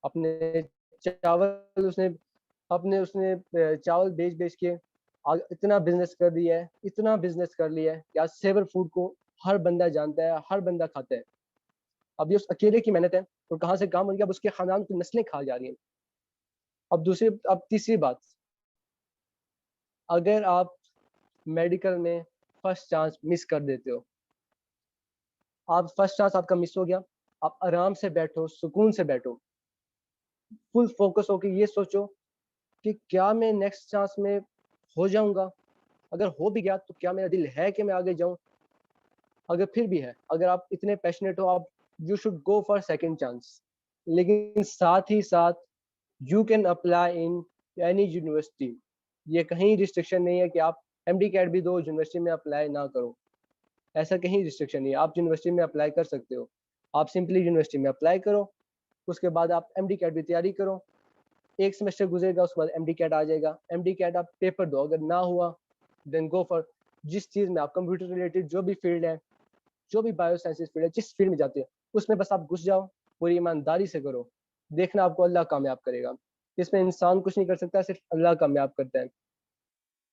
Speaker 3: अपने चावल उसने चावल बेच बेच के इतना बिजनेस कर दिया है, इतना बिजनेस कर लिया है कि आज सेवर फूड को हर बंदा जानता है, हर बंदा खाता है। अब ये उस अकेले की मेहनत है, और कहाँ से काम बन गया, अब उसके खानदान की नस्लें खा जा रही हैं। अब तीसरी बात, अगर आप मेडिकल में फर्स्ट चांस मिस कर देते हो, आप फर्स्ट चांस आपका मिस हो गया, आप आराम से बैठो, सुकून से बैठो, फुल फोकस होकर ये सोचो कि क्या मैं नेक्स्ट चांस में हो जाऊंगा, अगर हो भी गया तो क्या मेरा दिल है कि मैं आगे जाऊं, अगर फिर भी है, अगर आप इतने पैशनेट हो, आप you should go for second chance. लेकिन साथ ही साथ you can apply in any university, ये कहीं रिस्ट्रिक्शन नहीं है कि आप एमडी कैट भी दो यूनिवर्सिटी में अप्लाई ना करो, ऐसा कहीं रिस्ट्रिक्शन नहीं है, आप यूनिवर्सिटी में अप्लाई कर सकते हो। आप सिंपली यूनिवर्सिटी में अप्लाई करो, उसके बाद आप एमडी कैट की तैयारी करो, एक सेमेस्टर गुजरेगा, उसके बाद एमडी कैट आ जाएगा, एमडी कैट आप पेपर दो, अगर ना हुआ देन गो फॉर जिस चीज़ में आप कंप्यूटर रिलेटेड जो भी फील्ड है, जो भी बायो साइंसेस फील्ड है, जिस फील्ड में जाते हैं उसमें बस आप घुस जाओ, पूरी ईमानदारी से करो, देखना आपको अल्लाह कामयाब करेगा। इसमें इंसान कुछ नहीं कर सकता, सिर्फ अल्लाह कामयाब करता है।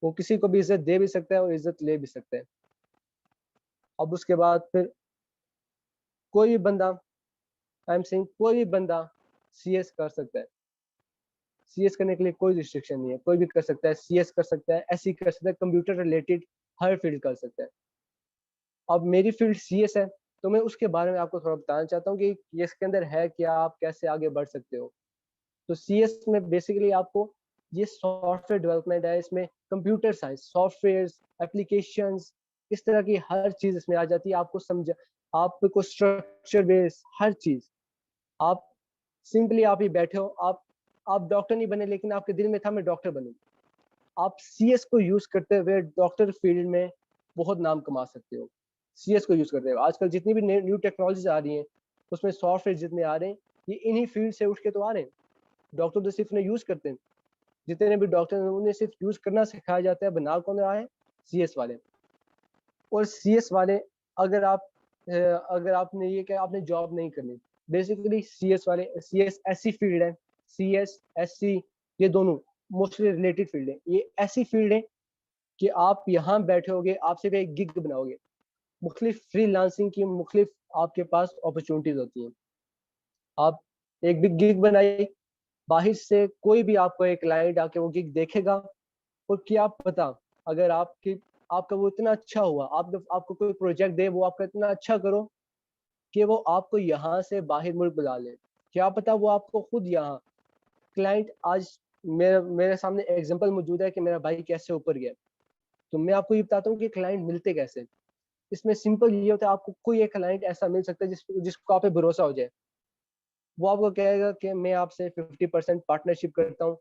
Speaker 3: वो किसी को भी इज्जत दे भी सकता है और इज्जत ले भी सकता है। अब उसके बाद फिर कोई भी बंदा, आई एम सेइंग कोई भी बंदा सीएस कर सकता है, सीएस करने के लिए कोई रिस्ट्रिक्शन नहीं है, कोई भी कर सकता है, सीएस कर सकता है, एसई कर सकता है, कंप्यूटर रिलेटेड हर फील्ड कर सकता है। अब मेरी फील्ड सीएस है, तो मैं उसके बारे में आपको थोड़ा बताना चाहता हूँ कि ये इसके अंदर है क्या, आप कैसे आगे बढ़ सकते हो। तो सीएस में बेसिकली आपको ये सॉफ्टवेयर डेवलपमेंट है, इसमें कंप्यूटर साइंस, सॉफ्टवेयर, एप्लीकेशंस, इस तरह की हर चीज इसमें आ जाती है। आपको समझ, आपको स्ट्रक्चर बेस हर चीज, आप सिंपली आप ही बैठे हो, आप डॉक्टर नहीं बने लेकिन आपके दिल में था मैं डॉक्टर बनूं, आप सीएस को यूज करते हुए डॉक्टर फील्ड में बहुत नाम कमा सकते हो। सीएस को यूज करते हुए आजकल जितनी भी न्यू टेक्नोलॉजीज आ रही हैं, उसमें सॉफ्टवेयर जितने आ रहे हैं, ये इन्हीं फील्ड से उठ के तो आ रहे हैं। डॉक्टर तो सिर्फ यूज करते हैं, जितने भी डॉक्टर हैं उन्हें सिर्फ यूज करना सिखाया जाता है, बना कौन रहा है, सीएस वाले। और सीएस वाले, अगर आप अगर आपने ये क्या आपने जॉब नहीं करनी, बेसिकली सीएस वाले, सीएस ऐसी फील्ड है, सीएस एससी ये दोनों मोस्टली रिलेटेड फील्ड है, ये ऐसी फील्ड है कि आप यहाँ बैठे होगे, आप सिर्फ एक गिग बनाओगे, मुख्तलिफ फ्रीलांसिंग की मुख्तलिफ आपके पास अपॉर्चुनिटीज होती हैं। आप एक बिग गिग बनाई, बाहर से कोई भी आपको एक क्लाइंट आके वो गिग देखेगा, और क्या पता अगर आपका वो इतना अच्छा हुआ, आपको कोई प्रोजेक्ट दे, वो आपका इतना अच्छा करो कि वो आपको यहाँ से बाहर मुल्क बुला ले, क्या पता वो आपको खुद यहाँ क्लाइंट, आज मेरे सामने एग्जांपल मौजूद है कि मेरा भाई कैसे ऊपर गया। तो मैं आपको ये बताता हूँ कि क्लाइंट मिलते कैसे। इसमें सिंपल ये होता है, आपको कोई एक क्लाइंट ऐसा मिल सकता है जिसको आप पे भरोसा हो जाए, वो आपको कहेगा कि मैं आपसे 50% पार्टनरशिप करता हूँ,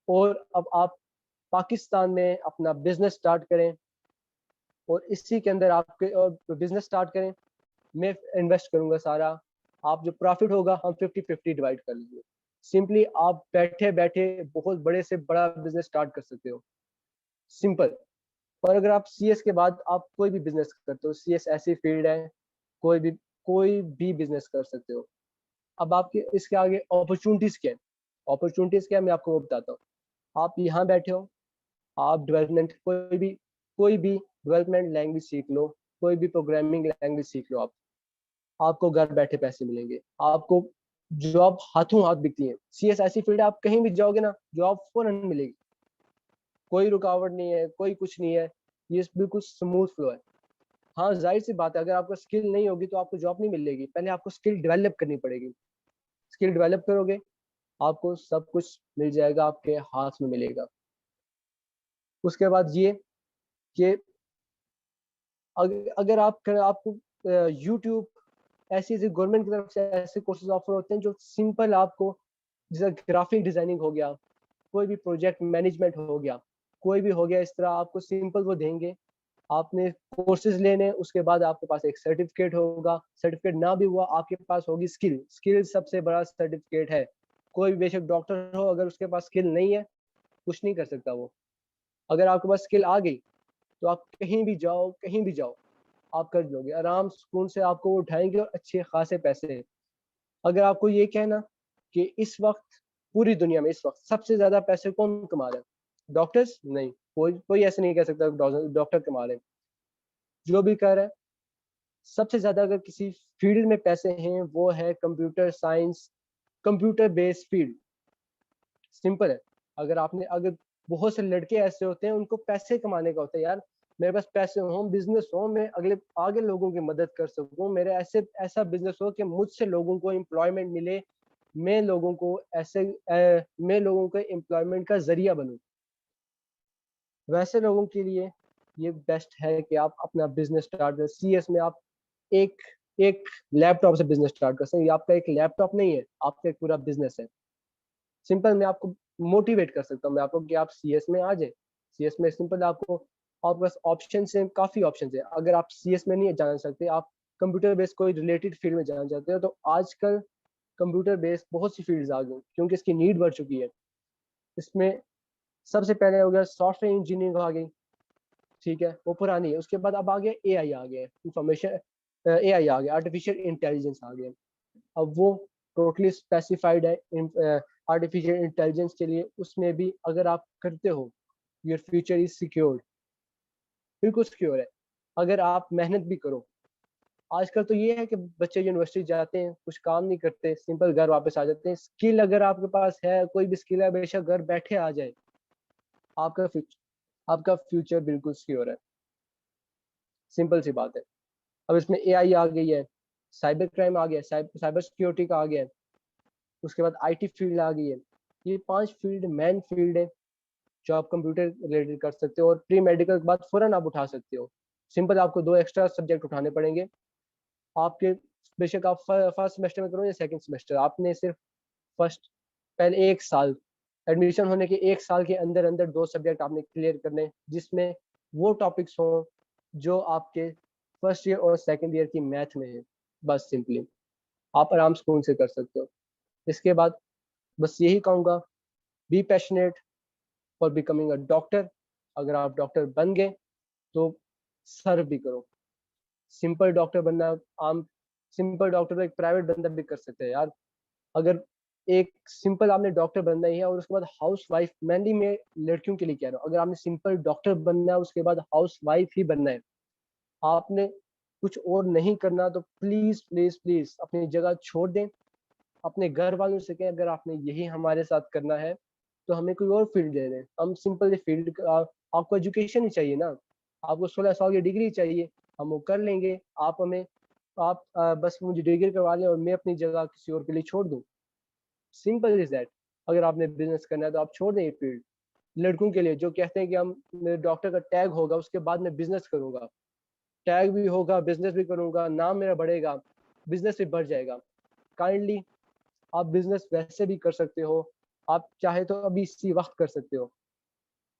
Speaker 3: और अब आप पाकिस्तान में अपना बिजनेस स्टार्ट करें, और इसी के अंदर आपके और बिजनेस स्टार्ट करें, मैं इन्वेस्ट करूंगा सारा, आप जो प्रॉफिट होगा हम 50-50 डिवाइड कर लेंगे। सिंपली आप बैठे बैठे बहुत बड़े से बड़ा बिजनेस स्टार्ट कर सकते हो, सिंपल। और अगर आप सीएस के बाद आप कोई भी बिजनेस करते हो, सीएस ऐसी फील्ड है, कोई भी बिजनेस कर सकते हो। अब आपके इसके आगे अपॉर्चुनिटीज क्या है, अपॉर्चुनिटीज क्या है मैं आपको वो बताता हूँ। आप यहाँ बैठे हो, आप डेवलपमेंट कोई भी डेवलपमेंट लैंग्वेज सीख लो, कोई भी प्रोग्रामिंग लैंग्वेज सीख लो, आपको घर बैठे पैसे मिलेंगे, आपको जॉब हाथों हाथ बिकती है। सीएस ऐसी फील्ड है, आप कहीं भी जाओगे ना जॉब फौरन मिलेगी, कोई रुकावट नहीं है, कोई कुछ नहीं है, ये बिल्कुल स्मूथ फ्लो है। हाँ जाहिर सी बात है, अगर आपको स्किल नहीं होगी तो आपको जॉब नहीं मिलेगी, पहले आपको स्किल डेवलप करनी पड़ेगी। स्किल डेवलप करोगे, आपको सब कुछ मिल जाएगा, आपके हाथ में मिलेगा। उसके बाद ये कि अगर आपको यूट्यूब ऐसी ऐसी गवर्नमेंट की तरफ से ऐसे कोर्सेज ऑफर होते हैं जो सिंपल आपको, जैसे ग्राफिक डिजाइनिंग हो गया, कोई भी प्रोजेक्ट मैनेजमेंट हो गया, कोई भी हो गया, इस तरह आपको सिंपल वो देंगे। आपने कोर्सेज लेने, उसके बाद आपके पास एक सर्टिफिकेट होगा, सर्टिफिकेट ना भी हुआ आपके पास होगी स्किल, स्किल सबसे बड़ा सर्टिफिकेट है। कोई भी बेशक डॉक्टर हो, अगर उसके पास स्किल नहीं है कुछ नहीं कर सकता वो। अगर आपके पास स्किल आ गई तो आप कहीं भी जाओ, कहीं भी जाओ, आप कर लोगे आराम सुकून से, आपको वो उठाएंगे और अच्छे खासे पैसे हैं। अगर आपको ये कहना कि इस वक्त पूरी दुनिया में इस वक्त सबसे ज्यादा पैसे कौन कमा रहा है, डॉक्टर्स? नहीं, कोई ऐसे नहीं कह सकता डॉक्टर कमा रहे हैं। जो भी कर रहा है, सबसे ज्यादा अगर किसी फील्ड में पैसे हैं वो है computer science, computer based field. Simple है। अगर बहुत से लड़के ऐसे होते हैं उनको पैसे कमाने का होता है, यार मेरे पास पैसे हो, बिजनेस हो, मैं आगे लोगों की मदद कर सकूं, मेरे ऐसा बिजनेस हो कि मुझसे लोगों को एम्प्लॉयमेंट मिले, मैं लोगों को मैं लोगों के एम्प्लॉयमेंट का जरिया बनूं। वैसे लोगों के लिए ये बेस्ट है कि आप अपना बिजनेस स्टार्ट करें। सीएस में आप एक एक लैपटॉप से बिजनेस स्टार्ट कर सकते हैं। ये आपका एक लैपटॉप नहीं है, आपका एक पूरा बिजनेस है। सिंपल मैं आपको मोटिवेट कर सकता हूँ मैं आपको कि आप सीएस में आ जाए। सीएस में सिंपल आपको आपके पास ऑप्शन है, काफी ऑप्शन है। अगर आप सीएस में नहीं जाना सकते, आप कंप्यूटर बेस्ड कोई रिलेटेड फील्ड में जाना चाहते हो, तो आजकल कंप्यूटर बेस्ड बहुत सी फील्ड्स आ गई क्योंकि इसकी नीड बढ़ चुकी है। इसमें सबसे पहले हो गया सॉफ्टवेयर इंजीनियरिंग आ गई, ठीक है, वो पुरानी है। उसके बाद अब आ गया एआई आ गया, इंफॉर्मेशन एआई आ गया, आर्टिफिशियल इंटेलिजेंस आ गया। अब वो टोटली स्पेसिफाइड है आर्टिफिशियल इंटेलिजेंस के लिए। उसमें भी अगर आप करते हो, योर फ्यूचर इज सिक्योर्ड, बिल्कुल सिक्योर है अगर आप मेहनत भी करो। आजकल तो ये है कि बच्चे यूनिवर्सिटी जाते हैं, कुछ काम नहीं करते, सिंपल घर वापस आ जाते हैं। स्किल अगर आपके पास है, कोई भी स्किल है, बेशक घर बैठे आ जाए, आपका फ्यूचर बिल्कुल सिक्योर है। सिंपल सी बात है। अब इसमें एआई आ गई है, साइबर क्राइम आ गया, साइबर सिक्योरिटी का आ गया है, उसके बाद आईटी फील्ड आ गई है। ये 5 फील्ड मेन फील्ड है जो आप कंप्यूटर रिलेटेड कर सकते हो, और प्री मेडिकल के बाद फौरन आप उठा सकते हो। सिंपल आपको 2 एक्स्ट्रा सब्जेक्ट उठाने पड़ेंगे आपके, बेशक आप फर्स्ट सेमेस्टर में करो या सेकंड सेमेस्टर। आपने सिर्फ फर्स्ट पहले 1 साल एडमिशन होने के 1 साल के अंदर अंदर 2 सब्जेक्ट आपने क्लियर करने, जिसमें वो टॉपिक्स हों जो आपके फर्स्ट ईयर और सेकंड ईयर की मैथ में है। बस सिंपली आप आराम से से कर सकते हो। इसके बाद बस यही कहूँगा, be passionate for becoming a doctor. अगर आप डॉक्टर बन गए तो सर्व भी करो। सिंपल डॉक्टर बनना, आम सिंपल डॉक्टर एक प्राइवेट बंदा भी कर सकते हैं यार। अगर एक सिंपल आपने डॉक्टर बनना ही है और उसके बाद हाउस वाइफ, मेनली मैं लड़कियों के लिए कह रहा हूँ, अगर आपने सिंपल डॉक्टर बनना है उसके बाद हाउस वाइफ ही बनना है, आपने कुछ और नहीं करना, तो प्लीज प्लीज प्लीज अपनी जगह छोड़ दें। अपने घर वालों से कहें अगर आपने यही हमारे साथ करना है तो हमें कोई और फील्ड दे दें। हम सिंपल फील्ड, आपको एजुकेशन ही चाहिए ना, आपको 16 साल की डिग्री चाहिए, हम वो कर लेंगे। आप बस मुझे डिग्री करवा लें और मैं अपनी जगह किसी और के लिए छोड़ दूं। Simple is that. अगर आपने बिजनेस करना है तो आप छोड़ दें ये फील्ड। लड़कों के लिए जो कहते हैं कि हम, मेरे डॉक्टर का टैग होगा उसके बाद मैं बिजनेस करूंगा, टैग भी होगा, बिजनेस भी करूंगा, नाम मेरा बढ़ेगा, बिजनेस भी बढ़ जाएगा। काइंडली आप बिजनेस वैसे भी कर सकते हो, आप चाहे तो अभी इसी वक्त कर सकते हो।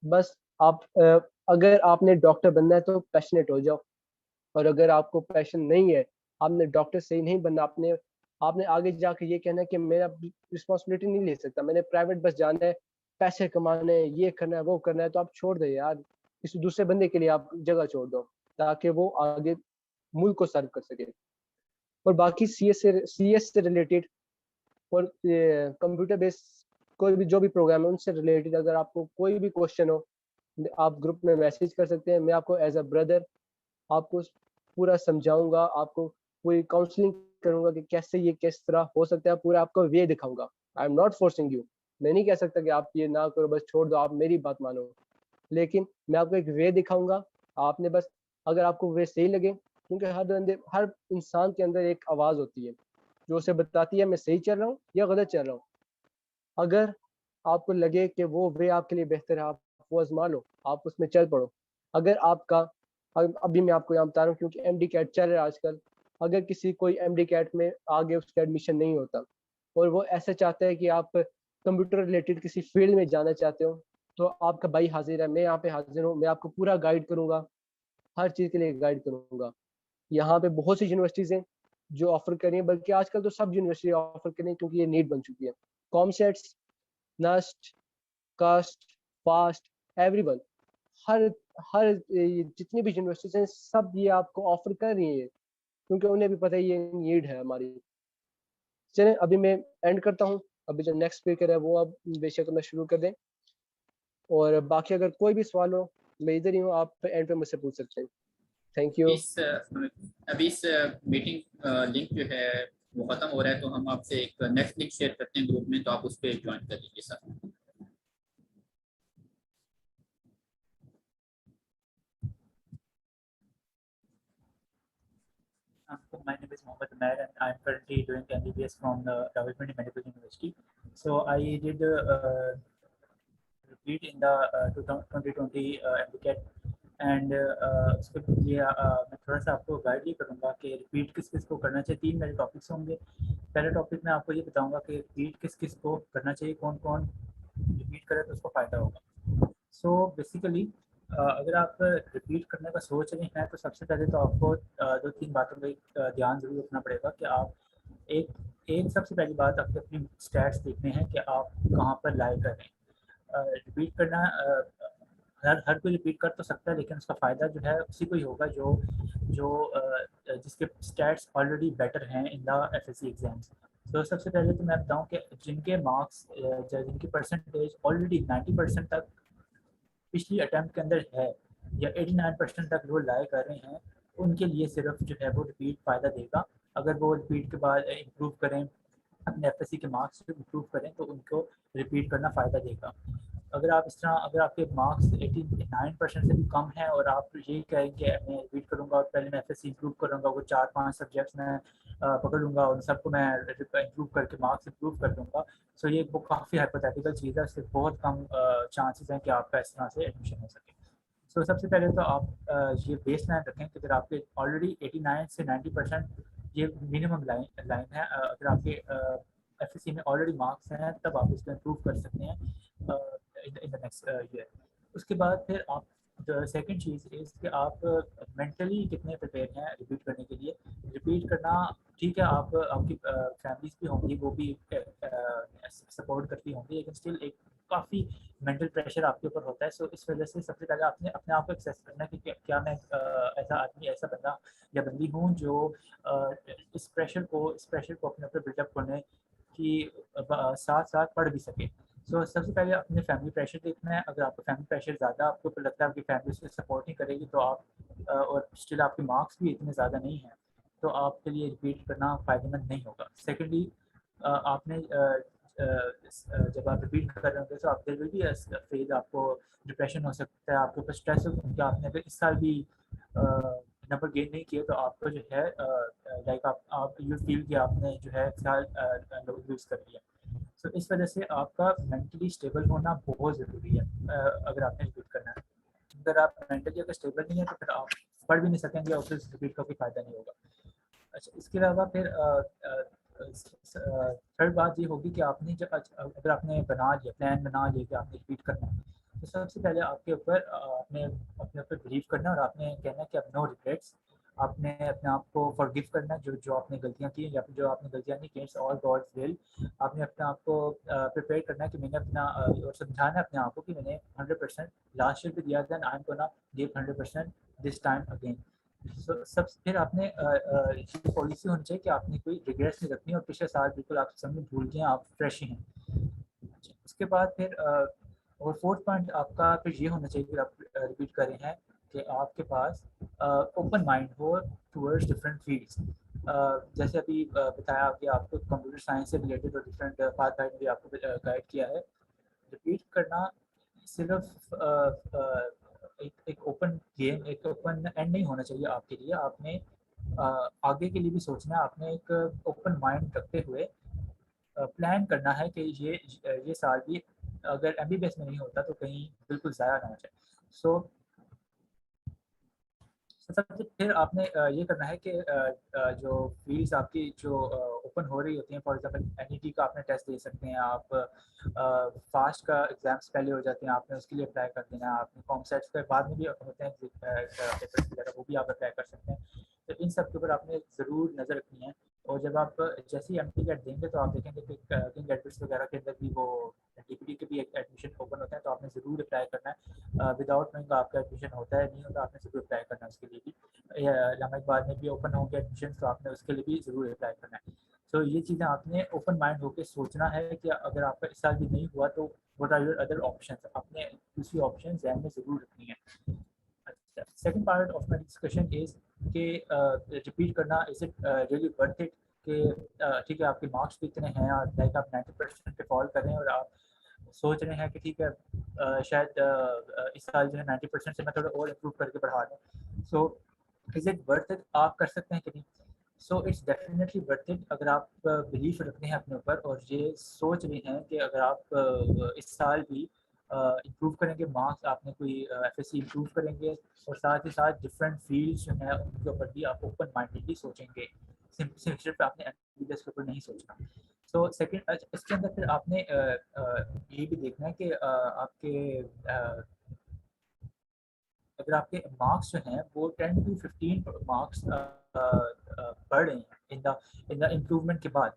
Speaker 3: बस आप अगर आपने डॉक्टर बनना है तो पैशनेट हो जाओ, और अगर आपको पैशन नहीं है, आपने डॉक्टर से ही नहीं बनना, आपने आपने आगे जाके ये कहना है कि मेरा रिस्पॉन्सिबिलिटी नहीं ले सकता, मैंने प्राइवेट बस जाना है, पैसे कमाने हैं, ये करना है वो करना है, तो आप छोड़ दो यार, किसी दूसरे बंदे के लिए आप जगह छोड़ दो ताकि वो आगे मुल्क को सर्व कर सके। और बाकी सीएस से रिलेटेड और कंप्यूटर बेस्ड कोई भी जो भी प्रोग्राम है उनसे रिलेटेड अगर आपको कोई भी क्वेश्चन हो, आप ग्रुप में मैसेज कर सकते हैं। मैं आपको एज अ ब्रदर आपको पूरा समझाऊंगा, आपको पूरी काउंसलिंग करूंगा कि कैसे ये किस तरह हो सकता है, पूरा आपको वे दिखाऊंगा। I am not forcing you, मैं नहीं कह सकता कि आप ये ना करो, बस छोड़ दो, आप मेरी बात मानो, लेकिन मैं आपको एक वे दिखाऊंगा। आपने बस, अगर आपको वे सही लगे, क्योंकि हर इंसान के अंदर एक आवाज होती है जो उसे बताती है मैं सही चल रहा हूँ या गलत चल रहा हूँ। अगर आपको लगे कि वो वे आपके लिए बेहतर है, आप वो आजमा लो, आप उसमें चल पड़ो। अगर आपका, अभी मैं आपको यहाँ बता रहा हूँ क्योंकि एमडी कैट चल रहा है आजकल, अगर किसी कोई एमडी कैट में आगे उसका एडमिशन नहीं होता और वो ऐसा चाहता है कि आप कंप्यूटर रिलेटेड किसी फील्ड में जाना चाहते हो, तो आपका भाई हाजिर है, मैं यहाँ पे हाजिर हूँ, मैं आपको पूरा गाइड करूंगा, हर चीज़ के लिए गाइड करूंगा। यहाँ पे बहुत सी यूनिवर्सिटीज़ हैं जो ऑफर कर रही हैं, बल्कि आजकल तो सब यूनिवर्सिटी ऑफर कर रही हैं क्योंकि ये नीड बन चुकी है। कॉमसेट्स, नस्ट, कास्ट, फास्ट, एवरीवन, हर हर जितनी भी यूनिवर्सिटीज हैं सब ये आपको ऑफर कर रही है क्योंकि उन्हें भी पता है ये नीड है हमारी। चलें अभी मैं एंड करता हूँ, अभी जो नेक्स्ट स्पीकर है वो अब बेशक मैं शुरू कर दें, और बाकी अगर कोई भी सवाल हो मैं इधर ही हूँ, आप एंड पे मुझसे पूछ सकते हैं। Thank you.
Speaker 2: अभी इस मीटिंग लिंक जो है वो खत्म हो रहा है, तो हम आपसे एक नेक्स्ट लिंक शेयर करते हैं ग्रुप में, तो आप उस पर ज्वाइन कर लीजिए sir. My name is
Speaker 4: Mohammad Umair and I'm currently doing MBBS from the Rawalpindi Medical University. So I did repeat in the 2020 MCAT and उसके लिए मैं थोड़ा सा आपको गाइड ये करूँगा कि रिपीट किस किस को करना चाहिए। 3 मेरे टॉपिक्स होंगे। पहले टॉपिक में आपको ये बताऊँगा कि रिपीट किस किस को करना चाहिए, कौन कौन रिपीट करे तो उसको फ़ायदा होगा। सो बेसिकली अगर आप रिपीट करने का सोच रहे हैं तो सबसे पहले तो आपको 2-3 बातों पर ध्यान ज़रूर रखना पड़ेगा कि आप एक सबसे पहली बात आपके अपनी स्टैट्स देखने हैं कि आप कहाँ पर लाई कर रहे हैं। रिपीट करना हर कोई रिपीट कर तो सकता है, लेकिन उसका फ़ायदा जो है उसी को ही होगा जो जिसके स्टैट्स ऑलरेडी बेटर हैं इन द एफएससी एग्जाम्स। तो सबसे पहले तो मैं बताऊं कि जिनके मार्क्स जिनकी परसेंटेज ऑलरेडी 90% तक पिछली अटैम्प्ट के अंदर है या 89% तक वो लाए कर रहे हैं, उनके लिए सिर्फ जो है वो रिपीट फ़ायदा देगा। अगर वो रिपीट के बाद इम्प्रूव करें, अपने एफएससी के मार्क्स इम्प्रूव करें तो उनको रिपीट करना फ़ायदा देगा। अगर आप इस तरह अगर आपके मार्क्स 89% से भी कम हैं और आप यही कहेंगे मैं रिपीट करूँगा और पहले मैं एफएससी इम्प्रूव करूँगा, वो 4-5 सब्जेक्ट्स में पकड़ लूँगा और सबको मैं इम्प्रूव करके मार्क्स इम्प्रूव कर दूँगा, सो ये वो काफ़ी हाइपोथेटिकल चीज़ है। इससे बहुत कम चांसेस हैं कि आपका इस तरह से एडमिशन हो सके। सो सबसे पहले तो आप ये बेस लाइन रखें कि अगर आपके ऑलरेडी 89 से 90% ये मिनिमम लाइन है। अगर आपके एफएससी में ऑलरेडी मार्क्स हैं तब आप इसको इम्प्रूव कर सकते हैं इन द नेक्स्ट ईयर। उसके बाद फिर आप सेकंड चीज़ इज़ कि आप मेंटली कितने प्रिपेयर हैं रिपीट करने के लिए। रिपीट करना ठीक है, आप आपकी फैमिलीज भी होंगी, वो भी सपोर्ट करती होंगी, लेकिन स्टिल एक काफ़ी मेंटल प्रेशर आपके ऊपर होता है। सो इस वजह से सबसे पहले आपने अपने आप को एक्सेस करना है कि क्या मैं ऐसा आदमी, ऐसा बंदा या बंदी हूँ जो इस प्रेशर को अपने ऊपर बिल्डअप करने की साथ साथ पढ़ भी सके। सो सबसे पहले अपने फैमिली प्रेशर देखना है। अगर आपका फैमिली प्रेशर ज़्यादा आपको लगता है आपकी फैमिली उससे सपोर्ट नहीं करेगी तो आप और स्टिल आपके मार्क्स भी इतने ज़्यादा नहीं हैं तो आपके लिए रिपीट करना फ़ायदेमंद नहीं होगा। सेकेंडली आपने जब आप रिपीट कर रहे होंगे तो आप there will be a phase, आपको डिप्रेशन हो सकता है, आपके ऊपर स्ट्रेस हो क्योंकि आपने अगर इस साल भी नंबर गेन नहीं किए तो आपको जो है लाइक आप यू फील कि आपने जो है साल लूज़ कर लिया। तो इस वजह से आपका मेंटली स्टेबल होना बहुत ज़रूरी है अगर आपने रिपीट करना है। अगर आप मेंटली अगर स्टेबल नहीं है तो फिर आप पढ़ भी नहीं सकेंगे और फिर रिपीट का कोई फ़ायदा नहीं होगा। अच्छा, इसके अलावा फिर थर्ड बात ये होगी कि आपने जब अगर आपने प्लान बना लिया कि आपने रिपीट करना है तो सबसे पहले आपके ऊपर आपने अपने ऊपर बिलीव करना और आपने कहना कि अब नो रिग्रेट्स। आपने अपने आप को फॉरगिव करना जो आपने गलतियां की या फिर जो आपने गलतियां नहीं की, इट्स ऑल गॉड्स विल। आपने अपने आप को प्रिपेयर करना है कि मैंने अपना और समझाना है अपने आप को कि मैंने 100% लास्ट ईयर भी दिया था, I am gonna give 100% this time again. सब फिर आपने ये पॉलिसी होनी चाहिए कि आपने कोई रिग्रेट्स नहीं रखनी और पिछले साल बिल्कुल आप समझ भूल गए, आप फ्रेश ही हैं। उसके बाद फिर और फोर्थ पॉइंट आपका फिर ये होना चाहिए कि आप रिपीट कर रहे हैं कि आपके पास ओपन माइंड हो टूवर्ड्स डिफरेंट फील्ड्स। जैसे अभी बताया कि आपको कंप्यूटर साइंस से रिलेटेड और डिफरेंट पाथ गाइड भी आपको गाइड किया है। रिपीट करना सिर्फ एक ओपन गेम, एक ओपन एंड नहीं होना चाहिए आपके लिए। आपने आगे के लिए भी सोचना है, आपने एक ओपन माइंड रखते हुए प्लान करना है कि ये साल भी अगर एमबीबीएस में नहीं होता तो कहीं बिल्कुल ज़ाया ना हो जाए। सो सबसे फिर आपने ये करना है कि जो फील्ड्स आपकी जो ओपन हो रही होती हैं, फॉर एग्जांपल एनईटी का आपने टेस्ट दे सकते हैं, आप फास्ट का एग्जाम्स पहले हो जाते हैं, आपने उसके लिए अप्लाई कर देना है। आपने कॉमसेट्स के बाद में भी होते हैं पेपर्स वगैरह, वो भी आप अप्लाई कर सकते हैं। तो इन सब के ऊपर आपने ज़रूर नज़र रखनी है। और जब आप जैसे ही एमटीकेट देंगे तो आप देखेंगे कि किंग एडमिट्स वगैरह के अंदर भी वो डीपीडी के भी एडमिशन ओपन होता है, तो आपने ज़रूर अप्लाई करना है। विदाउट नोइंग आपका एडमिशन होता है नहीं होता, आपने ज़रूर अप्लाई करना है उसके लिए भी। इस्लामाबाद में भी ओपन होंगे एडमिशन तो आपने उसके लिए भी ज़रूर अप्लाई करना है। तो ये चीज़ें आपने ओपन माइंड होकर सोचना है कि अगर आपका इस साल भी नहीं हुआ तो what are your other options, आपने दूसरी ऑप्शन ज़हन में ज़रूर रखनी है। अच्छा, second part of my discussion is कि रिपीट करना is it really worth it. कि ठीक है आपके मार्क्स भी इतने हैं और लाइक आप 90% पे फॉल कर रहे हैं और आप सोच रहे हैं कि ठीक है शायद इस साल जो है 90% से मैं थोड़ा और इम्प्रूव करके बढ़ा दूँ। So is it worth it, आप कर सकते हैं कि नहीं। So it's definitely worth it अगर आप बिलीफ रखते हैं अपने ऊपर और ये सोच रहे हैं कि अगर आप इस साल भी इम्प्रूव करेंगे मार्क्स, आपने कोई एफएससी इम्प्रूव करेंगे और साथ ही साथ डिफरेंट फील्ड्स जो हैं उनके ऊपर भी आप ओपन माइंडेडली सोचेंगे, सिर्फ आपने एमबीबीएस के ऊपर नहीं सोचना। सो सेकंड इसके अंदर फिर आपने ये भी देखना है कि आपके अगर आपके मार्क्स जो हैं वो 10 to 15 मार्क्स बढ़ रहे हैं इन द इम्प्रूवमेंट के बाद,